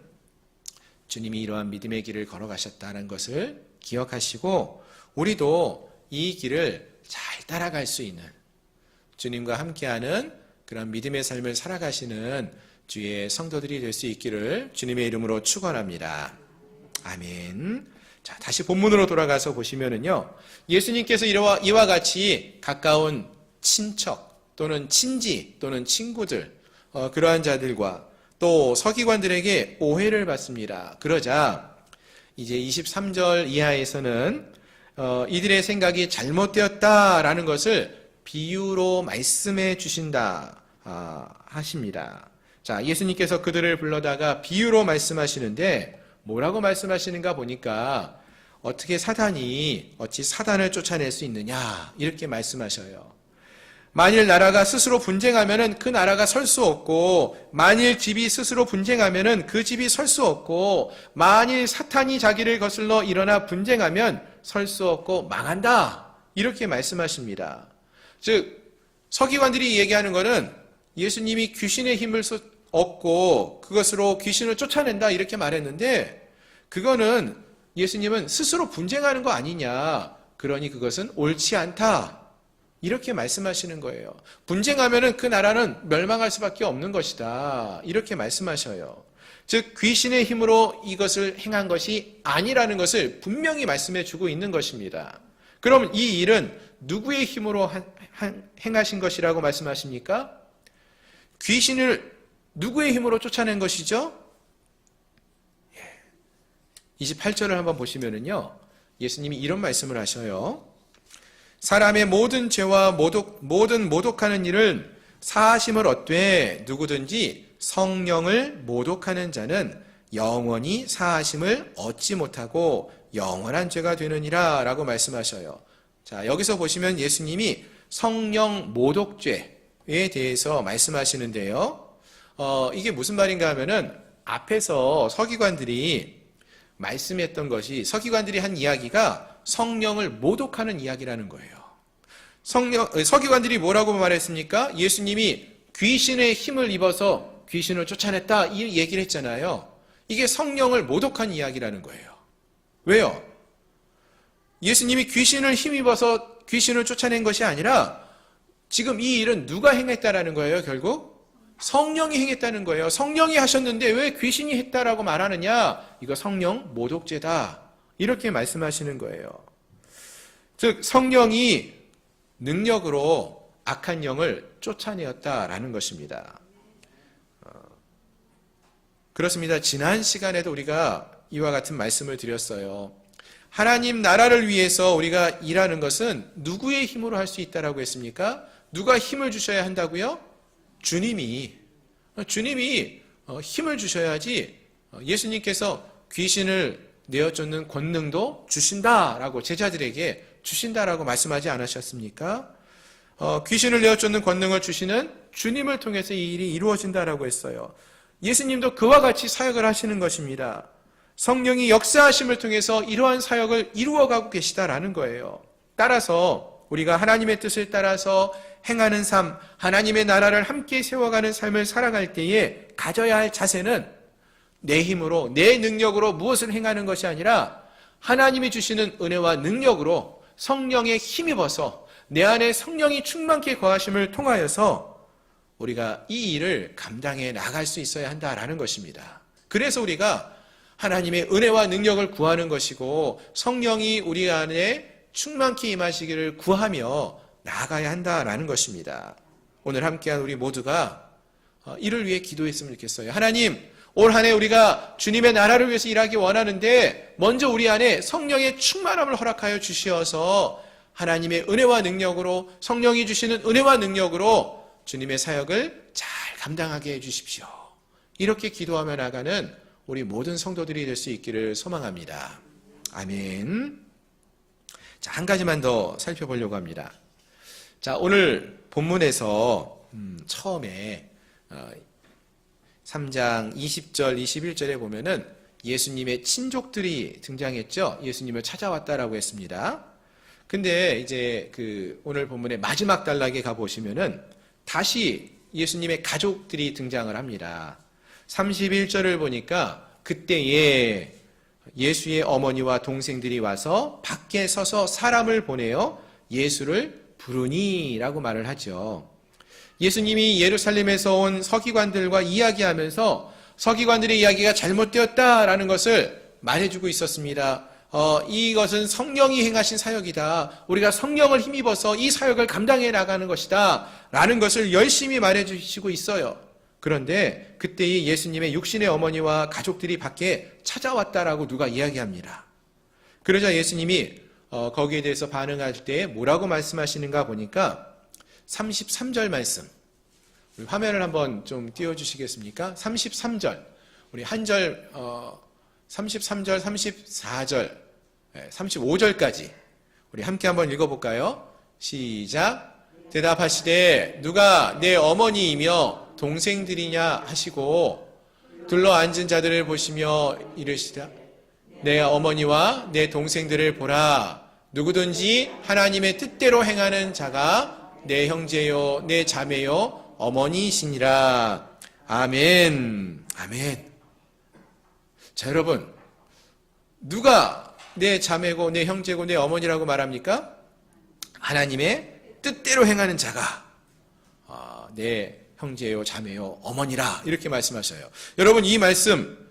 주님이 이러한 믿음의 길을 걸어가셨다는 것을 기억하시고, 우리도 이 길을 잘 따라갈 수 있는, 주님과 함께하는 그런 믿음의 삶을 살아가시는 주의 성도들이 될 수 있기를 주님의 이름으로 축원합니다. 아멘. 자, 다시 본문으로 돌아가서 보시면은요, 예수님께서 이와 같이 가까운 친척 또는 친지 또는 친구들, 그러한 자들과 또 서기관들에게 오해를 받습니다. 그러자 이제 23절 이하에서는 이들의 생각이 잘못되었다라는 것을 비유로 말씀해 주신다 하십니다. 자, 예수님께서 그들을 불러다가 비유로 말씀하시는데 뭐라고 말씀하시는가 보니까 어떻게 어찌 사단을 쫓아낼 수 있느냐, 이렇게 말씀하셔요. 만일 나라가 스스로 분쟁하면은 그 나라가 설 수 없고, 만일 집이 스스로 분쟁하면은 그 집이 설 수 없고, 만일 사탄이 자기를 거슬러 일어나 분쟁하면 설 수 없고 망한다, 이렇게 말씀하십니다. 즉 서기관들이 얘기하는 것은 예수님이 귀신의 힘을 얻고 그것으로 귀신을 쫓아낸다, 이렇게 말했는데, 그거는 예수님은 스스로 분쟁하는 거 아니냐, 그러니 그것은 옳지 않다, 이렇게 말씀하시는 거예요. 분쟁하면은 그 나라는 멸망할 수밖에 없는 것이다, 이렇게 말씀하셔요. 즉 귀신의 힘으로 이것을 행한 것이 아니라는 것을 분명히 말씀해 주고 있는 것입니다. 그럼 이 일은 누구의 힘으로 행하신 것이라고 말씀하십니까? 귀신을 누구의 힘으로 쫓아낸 것이죠? 28절을 한번 보시면은요, 예수님이 이런 말씀을 하셔요. 사람의 모든 죄와 모든 모독하는 일을 사하심을 얻되 누구든지 성령을 모독하는 자는 영원히 사하심을 얻지 못하고 영원한 죄가 되느니라 라고 말씀하셔요. 자, 여기서 보시면 예수님이 성령 모독죄에 대해서 말씀하시는데요. 이게 무슨 말인가 하면은 앞에서 서기관들이 말씀했던 것이, 서기관들이 한 이야기가 성령을 모독하는 이야기라는 거예요. 서기관들이 뭐라고 말했습니까? 예수님이 귀신의 힘을 입어서 귀신을 쫓아냈다, 이 얘기를 했잖아요. 이게 성령을 모독한 이야기라는 거예요. 왜요? 예수님이 귀신을 힘입어서 귀신을 쫓아낸 것이 아니라 지금 이 일은 누가 행했다라는 거예요, 결국? 성령이 행했다는 거예요. 성령이 하셨는데 왜 귀신이 했다라고 말하느냐? 이거 성령 모독죄다, 이렇게 말씀하시는 거예요. 즉 성령이 능력으로 악한 영을 쫓아내었다라는 것입니다. 그렇습니다. 지난 시간에도 우리가 이와 같은 말씀을 드렸어요. 하나님 나라를 위해서 우리가 일하는 것은 누구의 힘으로 할 수 있다라고 했습니까? 누가 힘을 주셔야 한다고요? 주님이 힘을 주셔야지. 예수님께서 귀신을 내어쫓는 권능도 주신다라고, 제자들에게 주신다라고 말씀하지 않으셨습니까? 귀신을 내어쫓는 권능을 주시는 주님을 통해서 이 일이 이루어진다라고 했어요. 예수님도 그와 같이 사역을 하시는 것입니다. 성령이 역사하심을 통해서 이러한 사역을 이루어가고 계시다라는 거예요. 따라서 우리가 하나님의 뜻을 따라서 행하는 삶, 하나님의 나라를 함께 세워가는 삶을 살아갈 때에 가져야 할 자세는 내 힘으로, 내 능력으로 무엇을 행하는 것이 아니라 하나님이 주시는 은혜와 능력으로 성령에 힘입어서 내 안에 성령이 충만케 거하심을 통하여서 우리가 이 일을 감당해 나갈 수 있어야 한다라는 것입니다. 그래서 우리가 하나님의 은혜와 능력을 구하는 것이고, 성령이 우리 안에 충만케 임하시기를 구하며 나아가야 한다라는 것입니다. 오늘 함께한 우리 모두가 이를 위해 기도했으면 좋겠어요. 하나님, 올 한 해 우리가 주님의 나라를 위해서 일하기 원하는데 먼저 우리 안에 성령의 충만함을 허락하여 주시어서 하나님의 은혜와 능력으로, 성령이 주시는 은혜와 능력으로 주님의 사역을 잘 감당하게 해주십시오. 이렇게 기도하며 나가는 우리 모든 성도들이 될 수 있기를 소망합니다. 아멘. 자, 한 가지만 더 살펴보려고 합니다. 자, 오늘 본문에서 처음에 3장 20절, 21절에 보면은 예수님의 친족들이 등장했죠. 예수님을 찾아왔다라고 했습니다. 근데 이제 오늘 본문의 마지막 단락에 가보시면은 다시 예수님의 가족들이 등장을 합니다. 31절을 보니까 그때에 예수의 어머니와 동생들이 와서 밖에 서서 사람을 보내어 예수를 부르니라고 말을 하죠. 예수님이 예루살렘에서 온 서기관들과 이야기하면서 서기관들의 이야기가 잘못되었다라는 것을 말해주고 있었습니다. 이것은 성령이 행하신 사역이다. 우리가 성령을 힘입어서 이 사역을 감당해 나가는 것이다. 라는 것을 열심히 말해주시고 있어요. 그런데 그때의 예수님의 육신의 어머니와 가족들이 밖에 찾아왔다라고 누가 이야기합니다. 그러자 예수님이 거기에 대해서 반응할 때 뭐라고 말씀하시는가 보니까 33절 말씀, 우리 화면을 한번 좀 띄워주시겠습니까? 33절, 우리 한 절, 33절, 34절, 35절까지 우리 함께 한번 읽어볼까요? 시작. 대답하시되 누가 내 어머니이며 동생들이냐 하시고 둘러앉은 자들을 보시며 이르시다. 내 어머니와 내 동생들을 보라. 누구든지 하나님의 뜻대로 행하는 자가 내 형제요 내 자매요 어머니이시니라. 아멘. 아멘. 자, 여러분, 누가 내 자매고 내 형제고 내 어머니라고 말합니까? 하나님의 뜻대로 행하는 자가 내 형제요 자매요 어머니라, 이렇게 말씀하셔요. 여러분, 이 말씀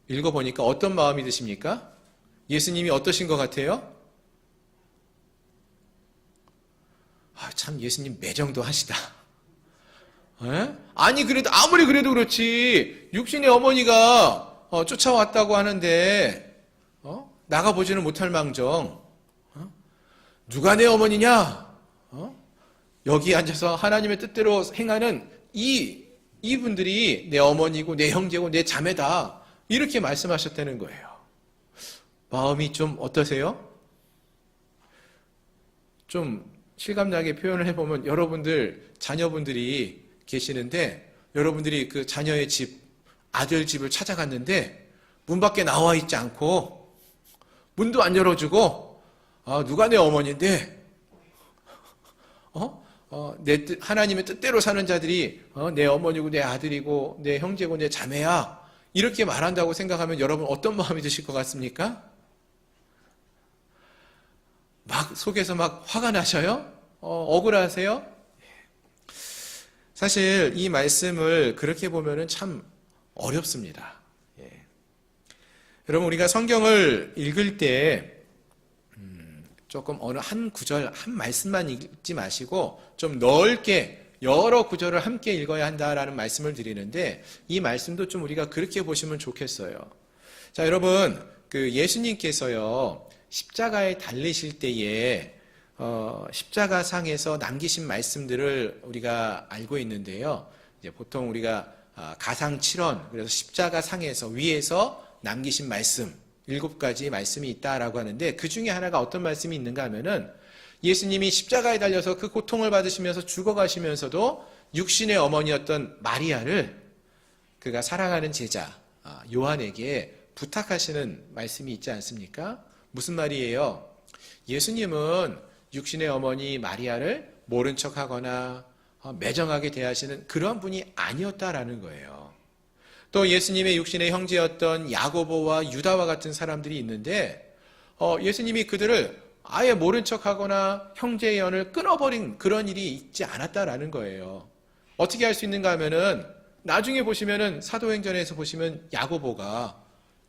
읽어보니까 어떤 마음이 드십니까? 예수님이 어떠신 것 같아요? 참 예수님 매정도 하시다. 아니, 그래도 아무리 그래도 그렇지 육신의 어머니가 쫓아왔다고 하는데 나가보지는 못할 망정 누가 내 어머니냐? 여기 앉아서 하나님의 뜻대로 행하는 이분들이 내 어머니고 내 형제고 내 자매다, 이렇게 말씀하셨다는 거예요. 마음이 좀 어떠세요? 좀 실감나게 표현을 해보면, 여러분들 자녀분들이 계시는데 여러분들이 그 자녀의 집, 아들 집을 찾아갔는데 문 밖에 나와 있지 않고 문도 안 열어주고 누가 내 어머니인데 하나님의 뜻대로 사는 자들이 내 어머니고 내 아들이고 내 형제고 내 자매야, 이렇게 말한다고 생각하면 여러분 어떤 마음이 드실 것 같습니까? 막 속에서 막 화가 나셔요? 억울하세요? 사실 이 말씀을 그렇게 보면은 참 어렵습니다. 여러분, 우리가 성경을 읽을 때 조금 어느 한 구절, 한 말씀만 읽지 마시고 좀 넓게 여러 구절을 함께 읽어야 한다라는 말씀을 드리는데, 이 말씀도 좀 우리가 그렇게 보시면 좋겠어요. 자, 여러분, 예수님께서요 십자가에 달리실 때에 십자가 상에서 남기신 말씀들을 우리가 알고 있는데요. 이제 보통 우리가 가상 7원, 그래서 십자가 상에서 위에서 남기신 말씀 7가지 말씀이 있다라고 하는데, 그 중에 하나가 어떤 말씀이 있는가 하면은 예수님이 십자가에 달려서 그 고통을 받으시면서 죽어가시면서도 육신의 어머니였던 마리아를 그가 사랑하는 제자 요한에게 부탁하시는 말씀이 있지 않습니까? 무슨 말이에요? 예수님은 육신의 어머니 마리아를 모른 척하거나 매정하게 대하시는 그런 분이 아니었다라는 거예요. 또 예수님의 육신의 형제였던 야고보와 유다와 같은 사람들이 있는데 예수님이 그들을 아예 모른 척하거나 형제의 연을 끊어버린 그런 일이 있지 않았다라는 거예요. 어떻게 할 수 있는가 하면은 나중에 보시면은 사도행전에서 보시면 야고보가,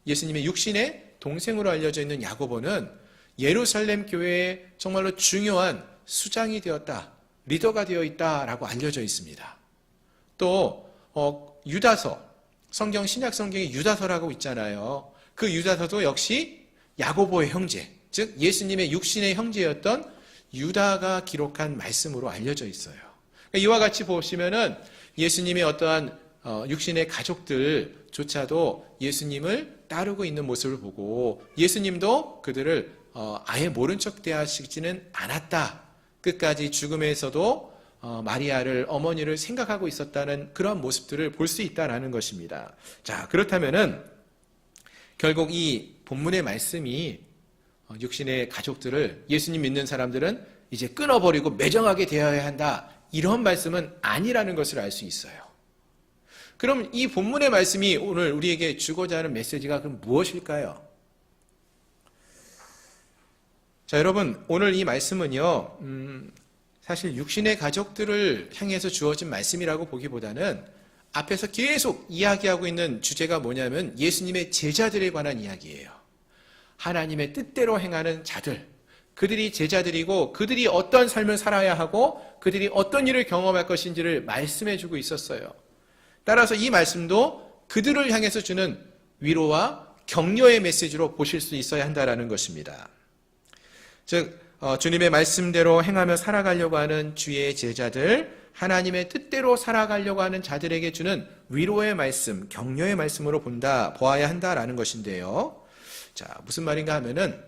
예수님의 육신의 동생으로 알려져 있는 야고보는 예루살렘 교회의 정말로 중요한 수장이 되었다. 리더가 되어 있다라고 알려져 있습니다. 또 유다서, 성경 신약 성경에 유다서라고 있잖아요. 그 유다서도 역시 야고보의 형제, 즉 예수님의 육신의 형제였던 유다가 기록한 말씀으로 알려져 있어요. 이와 같이 보시면은 예수님의 어떠한 육신의 가족들조차도 예수님을 따르고 있는 모습을 보고 예수님도 그들을 아예 모른 척 대하시지는 않았다. 끝까지 죽음에서도 마리아를, 어머니를 생각하고 있었다는 그런 모습들을 볼 수 있다라는 것입니다. 자, 그렇다면은 결국 이 본문의 말씀이 육신의 가족들을, 예수님 믿는 사람들은 이제 끊어버리고 매정하게 대해야 한다, 이런 말씀은 아니라는 것을 알 수 있어요. 그럼 이 본문의 말씀이 오늘 우리에게 주고자 하는 메시지가 그럼 무엇일까요? 자, 여러분, 오늘 이 말씀은요, 사실 육신의 가족들을 향해서 주어진 말씀이라고 보기보다는 앞에서 계속 이야기하고 있는 주제가 뭐냐면 예수님의 제자들에 관한 이야기예요. 하나님의 뜻대로 행하는 자들, 그들이 제자들이고 그들이 어떤 삶을 살아야 하고 그들이 어떤 일을 경험할 것인지를 말씀해주고 있었어요. 따라서 이 말씀도 그들을 향해서 주는 위로와 격려의 메시지로 보실 수 있어야 한다는 것입니다. 즉 주님의 말씀대로 행하며 살아가려고 하는 주의 제자들, 하나님의 뜻대로 살아가려고 하는 자들에게 주는 위로의 말씀, 격려의 말씀으로 보아야 한다라는 것인데요. 자, 무슨 말인가 하면은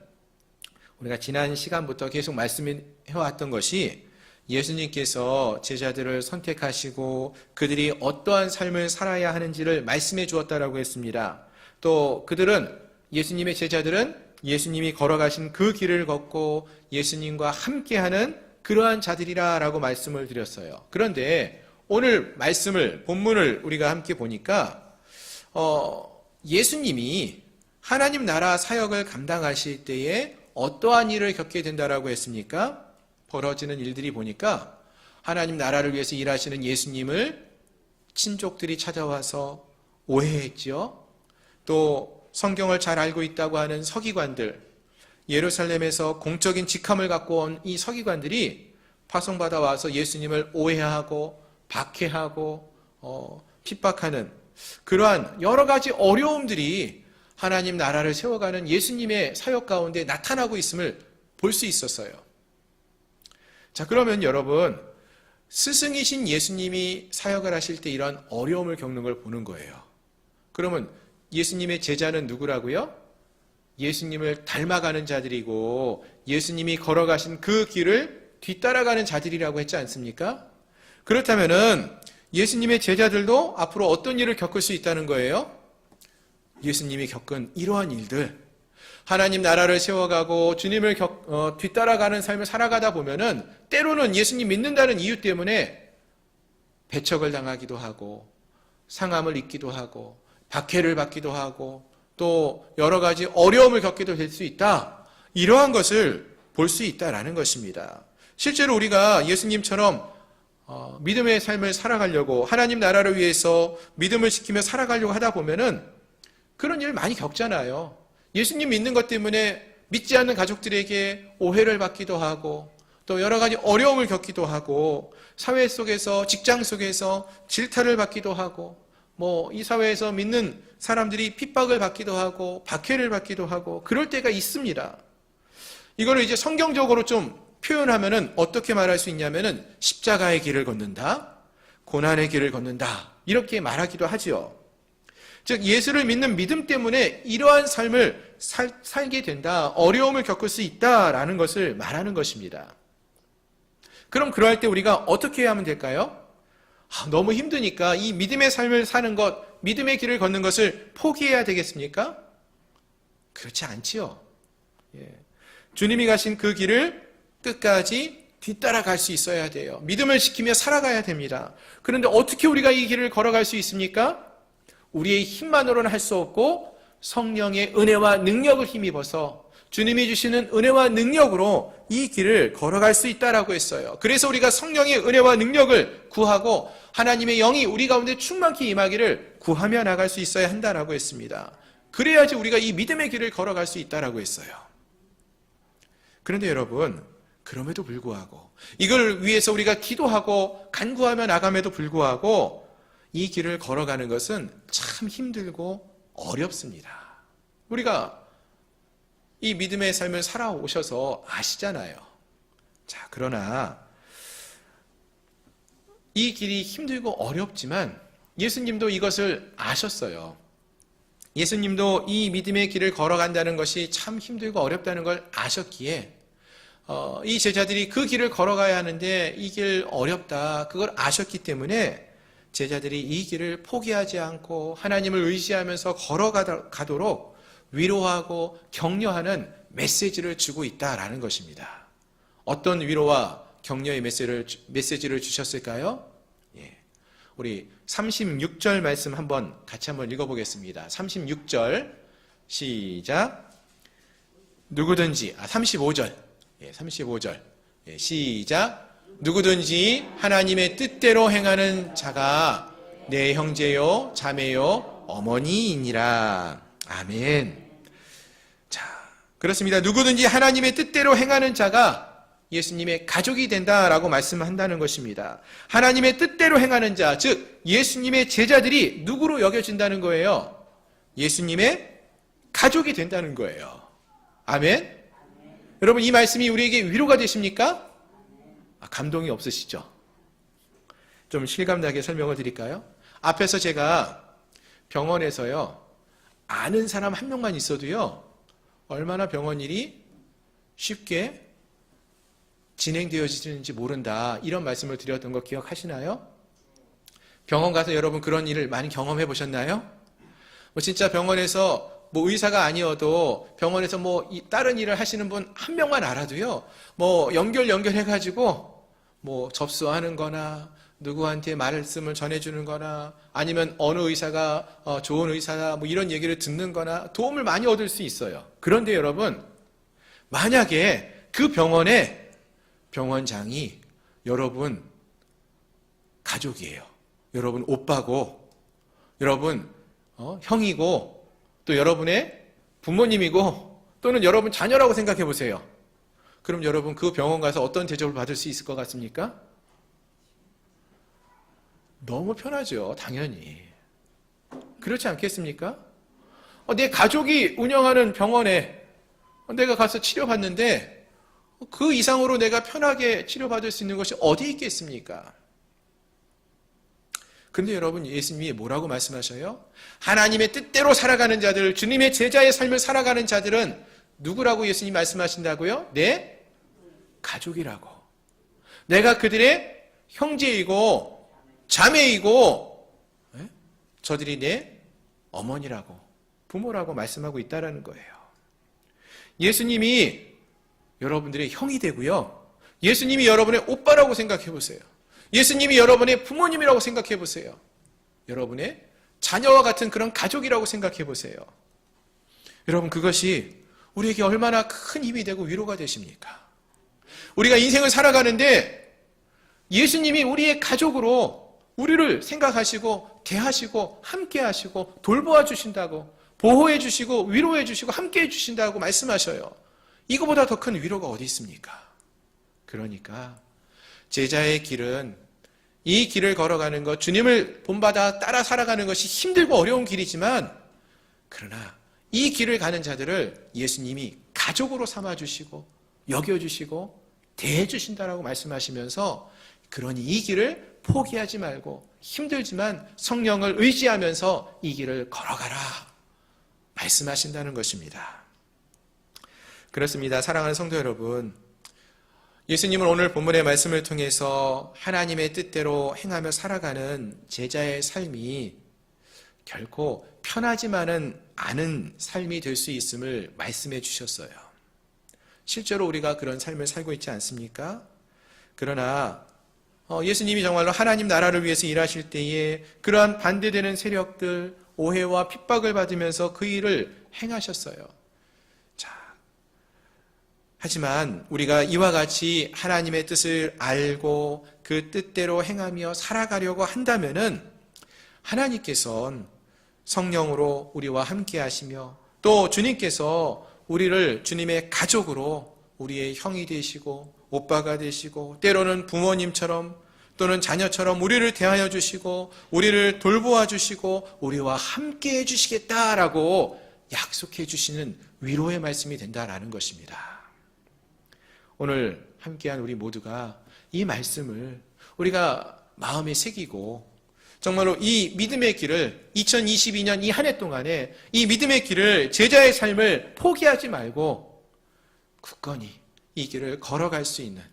우리가 지난 시간부터 계속 말씀해왔던 것이 예수님께서 제자들을 선택하시고 그들이 어떠한 삶을 살아야 하는지를 말씀해 주었다라고 했습니다. 또 그들은, 예수님의 제자들은 예수님이 걸어가신 그 길을 걷고 예수님과 함께하는 그러한 자들이라고 말씀을 드렸어요. 그런데 오늘 말씀을, 본문을 우리가 함께 보니까 예수님이 하나님 나라 사역을 감당하실 때에 어떠한 일을 겪게 된다라고 했습니까? 벌어지는 일들이 보니까 하나님 나라를 위해서 일하시는 예수님을 친족들이 찾아와서 오해했죠. 또 성경을 잘 알고 있다고 하는 서기관들, 예루살렘에서 공적인 직함을 갖고 온 이 서기관들이 파송받아 와서 예수님을 오해하고 박해하고 핍박하는 그러한 여러 가지 어려움들이 하나님 나라를 세워가는 예수님의 사역 가운데 나타나고 있음을 볼 수 있었어요. 자, 그러면 여러분, 스승이신 예수님이 사역을 하실 때 이런 어려움을 겪는 걸 보는 거예요. 그러면 예수님의 제자는 누구라고요? 예수님을 닮아가는 자들이고 예수님이 걸어가신 그 길을 뒤따라가는 자들이라고 했지 않습니까? 그렇다면은 예수님의 제자들도 앞으로 어떤 일을 겪을 수 있다는 거예요? 예수님이 겪은 이러한 일들, 하나님 나라를 세워가고 주님을 뒤따라가는 삶을 살아가다 보면은 때로는 예수님 믿는다는 이유 때문에 배척을 당하기도 하고 상함을 입기도 하고 박해를 받기도 하고 또 여러 가지 어려움을 겪기도 될 수 있다. 이러한 것을 볼 수 있다라는 것입니다. 실제로 우리가 예수님처럼 믿음의 삶을 살아가려고, 하나님 나라를 위해서 믿음을 지키며 살아가려고 하다 보면은 그런 일을 많이 겪잖아요. 예수님 믿는 것 때문에 믿지 않는 가족들에게 오해를 받기도 하고 또 여러 가지 어려움을 겪기도 하고 사회 속에서, 직장 속에서 질타를 받기도 하고 이 사회에서 믿는 사람들이 핍박을 받기도 하고 박해를 받기도 하고 그럴 때가 있습니다. 이거를 이제 성경적으로 좀 표현하면은 어떻게 말할 수 있냐면은 십자가의 길을 걷는다, 고난의 길을 걷는다, 이렇게 말하기도 하지요. 즉 예수를 믿는 믿음 때문에 이러한 삶을 살게 된다, 어려움을 겪을 수 있다라는 것을 말하는 것입니다. 그럼 그러할 때 우리가 어떻게 해야 하면 될까요? 너무 힘드니까 이 믿음의 삶을 사는 것, 믿음의 길을 걷는 것을 포기해야 되겠습니까? 그렇지 않지요. 주님이 가신 그 길을 끝까지 뒤따라갈 수 있어야 돼요. 믿음을 지키며 살아가야 됩니다. 그런데 어떻게 우리가 이 길을 걸어갈 수 있습니까? 우리의 힘만으로는 할 수 없고 성령의 은혜와 능력을 힘입어서 주님이 주시는 은혜와 능력으로 이 길을 걸어갈 수 있다라고 했어요. 그래서 우리가 성령의 은혜와 능력을 구하고 하나님의 영이 우리 가운데 충만히 임하기를 구하며 나갈 수 있어야 한다라고 했습니다. 그래야지 우리가 이 믿음의 길을 걸어갈 수 있다라고 했어요. 그런데 여러분, 그럼에도 불구하고 이걸 위해서 우리가 기도하고 간구하며 나감에도 불구하고 이 길을 걸어가는 것은 참 힘들고 어렵습니다. 우리가 이 믿음의 삶을 살아오셔서 아시잖아요. 자, 그러나 이 길이 힘들고 어렵지만 예수님도 이것을 아셨어요. 예수님도 이 믿음의 길을 걸어간다는 것이 참 힘들고 어렵다는 걸 아셨기에 이 제자들이 그 길을 걸어가야 하는데 이 길 어렵다, 그걸 아셨기 때문에 제자들이 이 길을 포기하지 않고 하나님을 의지하면서 걸어가도록 위로하고 격려하는 메시지를 주고 있다라는 것입니다. 어떤 위로와 격려의 메시지를 주셨을까요? 예. 우리 36절 말씀 같이 한번 읽어보겠습니다. 36절 시작. 누구든지 35절 35절 시작. 누구든지 하나님의 뜻대로 행하는 자가 내 형제요 자매요 어머니이니라. 아멘. 자, 그렇습니다. 누구든지 하나님의 뜻대로 행하는 자가 예수님의 가족이 된다라고 말씀한다는 것입니다. 하나님의 뜻대로 행하는 자, 즉 예수님의 제자들이 누구로 여겨진다는 거예요? 예수님의 가족이 된다는 거예요. 아멘. 여러분, 이 말씀이 우리에게 위로가 되십니까? 감동이 없으시죠? 좀 실감나게 설명을 드릴까요? 앞에서 제가 병원에서요, 아는 사람 한 명만 있어도요, 얼마나 병원 일이 쉽게 진행되어지는지 모른다, 이런 말씀을 드렸던 거 기억하시나요? 병원 가서 여러분 그런 일을 많이 경험해 보셨나요? 진짜 병원에서 의사가 아니어도 병원에서 다른 일을 하시는 분 한 명만 알아도요, 연결해가지고 접수하는 거나 누구한테 말씀을 전해주는 거나 아니면 어느 의사가 좋은 의사다 이런 얘기를 듣는 거나 도움을 많이 얻을 수 있어요. 그런데 여러분, 만약에 그 병원의 병원장이 여러분 가족이에요. 여러분 오빠고, 여러분 형이고, 또 여러분의 부모님이고, 또는 여러분 자녀라고 생각해 보세요. 그럼 여러분 그 병원 가서 어떤 대접을 받을 수 있을 것 같습니까? 너무 편하죠, 당연히. 그렇지 않겠습니까? 내 가족이 운영하는 병원에 내가 가서 치료받는데 그 이상으로 내가 편하게 치료받을 수 있는 것이 어디 있겠습니까? 근데 여러분, 예수님이 뭐라고 말씀하셔요? 하나님의 뜻대로 살아가는 자들, 주님의 제자의 삶을 살아가는 자들은 누구라고 예수님이 말씀하신다고요? 내 가족이라고. 내가 그들의 형제이고 자매이고 저들이 내 어머니라고, 부모라고 말씀하고 있다는 거예요. 예수님이 여러분들의 형이 되고요, 예수님이 여러분의 오빠라고 생각해 보세요. 예수님이 여러분의 부모님이라고 생각해 보세요. 여러분의 자녀와 같은 그런 가족이라고 생각해 보세요. 여러분, 그것이 우리에게 얼마나 큰 힘이 되고 위로가 되십니까? 우리가 인생을 살아가는데 예수님이 우리의 가족으로 우리를 생각하시고 대하시고 함께 하시고 돌보아 주신다고, 보호해 주시고 위로해 주시고 함께 해 주신다고 말씀하셔요. 이거보다 더 큰 위로가 어디 있습니까? 그러니까 제자의 길은, 이 길을 걸어가는 것, 주님을 본받아 따라 살아가는 것이 힘들고 어려운 길이지만, 그러나 이 길을 가는 자들을 예수님이 가족으로 삼아주시고 여겨주시고 대해주신다라고 말씀하시면서, 그러니 이 길을 포기하지 말고 힘들지만 성령을 의지하면서 이 길을 걸어가라 말씀하신다는 것입니다. 그렇습니다. 사랑하는 성도 여러분, 예수님은 오늘 본문의 말씀을 통해서 하나님의 뜻대로 행하며 살아가는 제자의 삶이 결코 편하지만은 않은 삶이 될 수 있음을 말씀해 주셨어요. 실제로 우리가 그런 삶을 살고 있지 않습니까? 그러나 예수님이 정말로 하나님 나라를 위해서 일하실 때에 그러한 반대되는 세력들, 오해와 핍박을 받으면서 그 일을 행하셨어요. 하지만 우리가 이와 같이 하나님의 뜻을 알고 그 뜻대로 행하며 살아가려고 한다면은 하나님께서는 성령으로 우리와 함께 하시며, 또 주님께서 우리를 주님의 가족으로 우리의 형이 되시고 오빠가 되시고 때로는 부모님처럼 또는 자녀처럼 우리를 대하여 주시고 우리를 돌보아 주시고 우리와 함께 해주시겠다라고 약속해 주시는 위로의 말씀이 된다라는 것입니다. 오늘 함께한 우리 모두가 이 말씀을 우리가 마음에 새기고 정말로 이 믿음의 길을 2022년 이 한 해 동안에 이 믿음의 길을 제자의 삶을 포기하지 말고 굳건히 이 길을 걸어갈 수 있는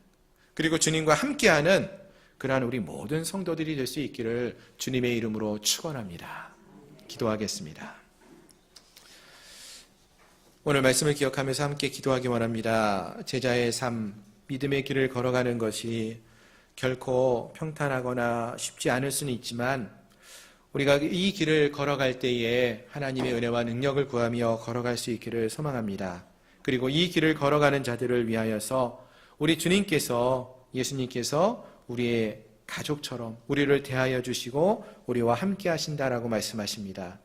그리고 주님과 함께하는 그러한 우리 모든 성도들이 될 수 있기를 주님의 이름으로 축원합니다. 기도하겠습니다. 오늘 말씀을 기억하면서 함께 기도하기 원합니다. 제자의 삶, 믿음의 길을 걸어가는 것이 결코 평탄하거나 쉽지 않을 수는 있지만 우리가 이 길을 걸어갈 때에 하나님의 은혜와 능력을 구하며 걸어갈 수 있기를 소망합니다. 그리고 이 길을 걸어가는 자들을 위하여서 우리 주님께서 예수님께서 우리의 가족처럼 우리를 대하여 주시고 우리와 함께 하신다라고 말씀하십니다.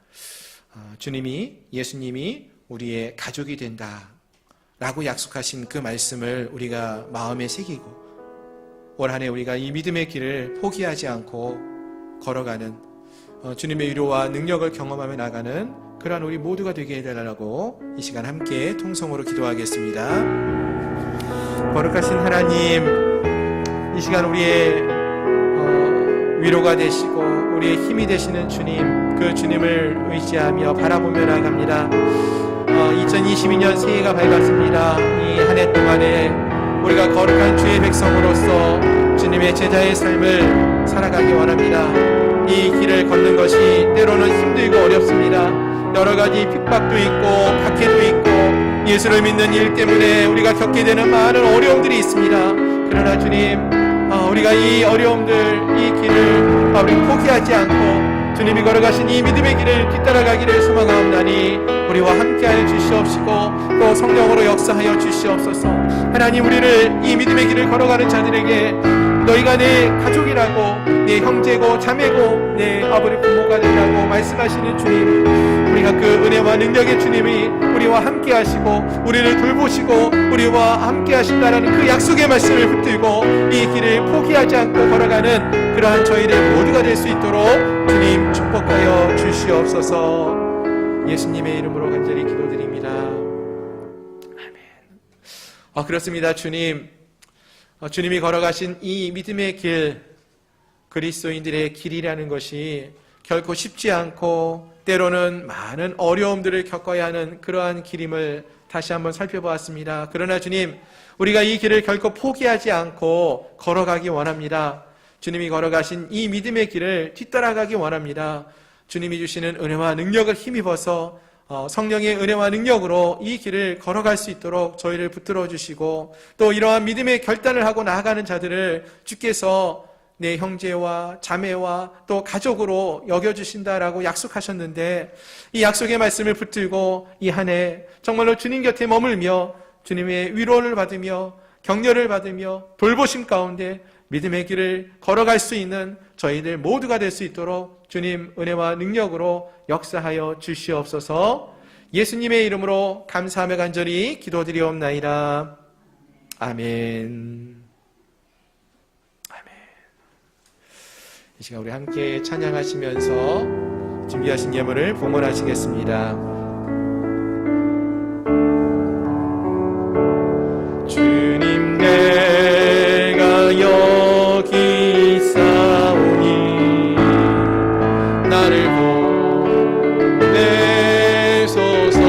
예수님이 우리의 가족이 된다라고 약속하신 그 말씀을 우리가 마음에 새기고 올 한 해 우리가 이 믿음의 길을 포기하지 않고 걸어가는 주님의 위로와 능력을 경험하며 나가는 그러한 우리 모두가 되게 해달라고 이 시간 함께 통성으로 기도하겠습니다. 거룩하신 하나님, 이 시간 우리의 위로가 되시고 우리의 힘이 되시는 주님, 그 주님을 의지하며 바라보며 나갑니다. 2022년 새해가 밝았습니다. 이 한 해 동안에 우리가 거룩한 주의 백성으로서 주님의 제자의 삶을 살아가기 원합니다. 이 길을 걷는 것이 때로는 힘들고 어렵습니다. 여러 가지 핍박도 있고 박해도 있고 예수를 믿는 일 때문에 우리가 겪게 되는 많은 어려움들이 있습니다. 그러나 주님, 우리가 이 어려움들, 이 길을 우리 포기하지 않고 주님이 걸어가신 이 믿음의 길을 뒤따라가기를 소망하옵나니 우리와 함께하여 주시옵시고 또 성령으로 역사하여 주시옵소서. 하나님, 우리를 이 믿음의 길을 걸어가는 자들에게 너희가 내 가족이라고, 내 형제고 자매고 내 아버지 부모가 된다고 말씀하시는 주님, 우리가 그 은혜와 능력의 주님이 우리와 함께 하시고 우리를 돌보시고 우리와 함께 하신다라는 그 약속의 말씀을 붙들고 이 길을 포기하지 않고 걸어가는 그러한 저희들 모두가 될 수 있도록 주님 축복하여 주시옵소서. 예수님의 이름으로 간절히 기도드립니다. 아멘. 그렇습니다. 주님이 걸어가신 이 믿음의 길, 그리스도인들의 길이라는 것이 결코 쉽지 않고 때로는 많은 어려움들을 겪어야 하는 그러한 길임을 다시 한번 살펴보았습니다. 그러나 주님, 우리가 이 길을 결코 포기하지 않고 걸어가기 원합니다. 주님이 걸어가신 이 믿음의 길을 뒤따라가기 원합니다. 주님이 주시는 은혜와 능력을 힘입어서 성령의 은혜와 능력으로 이 길을 걸어갈 수 있도록 저희를 붙들어 주시고 또 이러한 믿음의 결단을 하고 나아가는 자들을 주께서 내 형제와 자매와 또 가족으로 여겨주신다라고 약속하셨는데 이 약속의 말씀을 붙들고 이 한 해 정말로 주님 곁에 머물며 주님의 위로를 받으며 격려를 받으며 돌보심 가운데 믿음의 길을 걸어갈 수 있는 저희들 모두가 될 수 있도록 주님 은혜와 능력으로 역사하여 주시옵소서. 예수님의 이름으로 감사하며 간절히 기도드리옵나이다. 아멘. 이 시간 우리 함께 찬양하시면서 준비하신 예물을 봉헌하시겠습니다. 주님, 내가 여기 있사오니 나를 보내소서.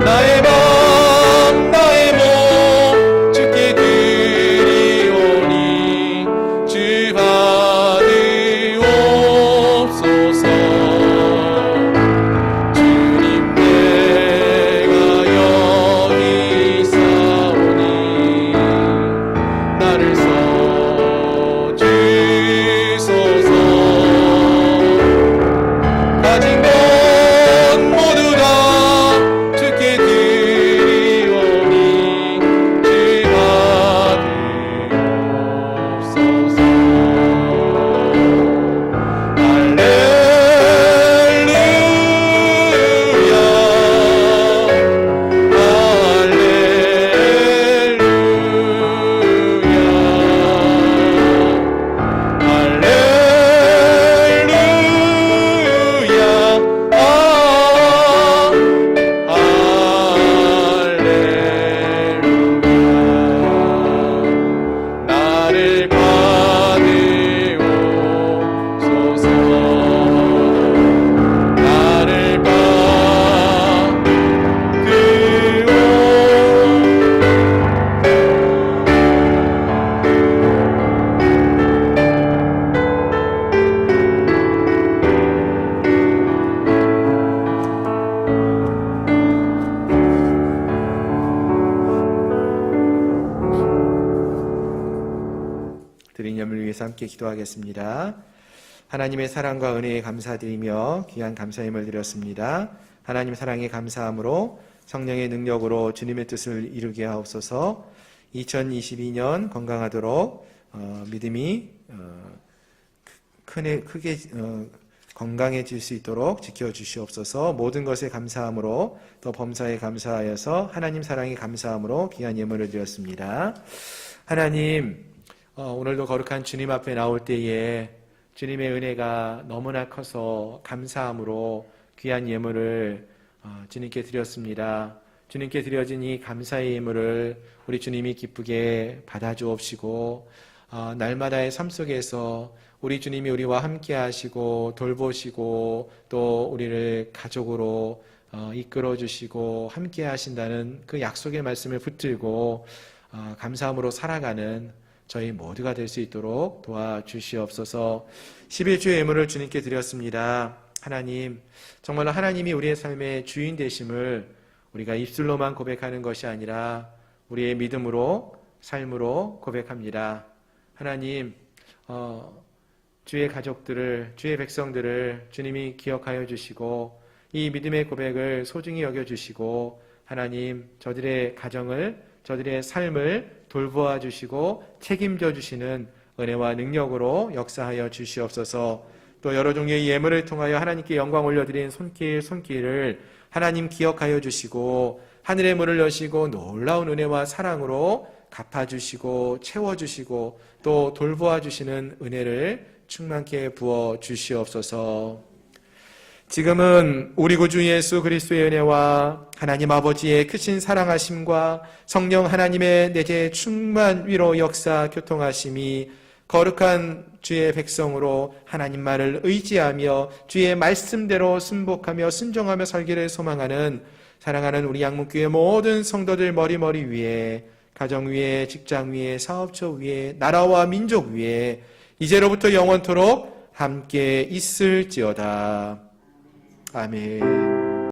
나의 맘 나의 몸 주께 드리오니 주 받으옵소서. 나를 받으옵소서. 나를 드린 염을 위해서 함께 기도하겠습니다. 하나님의 사랑과 은혜에 감사드리며 귀한 감사임을 드렸습니다. 하나님 사랑에 감사함으로 성령의 능력으로 주님의 뜻을 이루게 하옵소서. 2022년 건강하도록 믿음이 크게 건강해질 수 있도록 지켜주시옵소서. 모든 것에 감사함으로 또 범사에 감사하여서 하나님 사랑에 감사함으로 귀한 예물을 드렸습니다. 하나님, 오늘도 거룩한 주님 앞에 나올 때에 주님의 은혜가 너무나 커서 감사함으로 귀한 예물을 주님께 드렸습니다. 주님께 드려진 이 감사의 예물을 우리 주님이 기쁘게 받아주옵시고 날마다의 삶 속에서 우리 주님이 우리와 함께 하시고 돌보시고 또 우리를 가족으로 이끌어 주시고 함께 하신다는 그 약속의 말씀을 붙들고 감사함으로 살아가는 저희 모두가 될 수 있도록 도와주시옵소서. 11주의 예물을 주님께 드렸습니다. 하나님, 정말로 하나님이 우리의 삶의 주인 되심을 우리가 입술로만 고백하는 것이 아니라 우리의 믿음으로, 삶으로 고백합니다. 하나님, 주의 가족들을, 주의 백성들을 주님이 기억하여 주시고 이 믿음의 고백을 소중히 여겨주시고 하나님, 저들의 가정을, 저들의 삶을 돌보아 주시고 책임져 주시는 은혜와 능력으로 역사하여 주시옵소서. 또 여러 종류의 예물을 통하여 하나님께 영광 올려드린 손길을 하나님 기억하여 주시고 하늘의 문을 여시고 놀라운 은혜와 사랑으로 갚아주시고 채워주시고 또 돌보아 주시는 은혜를 충만케 부어 주시옵소서. 지금은 우리 구주 예수 그리스도의 은혜와 하나님 아버지의 크신 사랑하심과 성령 하나님의 내재 충만 위로 역사 교통하심이 거룩한 주의 백성으로 하나님 말을 의지하며 주의 말씀대로 순복하며 순종하며 살기를 소망하는 사랑하는 우리 양문교회 모든 성도들 머리머리 위에, 가정 위에, 직장 위에, 사업처 위에, 나라와 민족 위에 이제로부터 영원토록 함께 있을지어다. 아멘.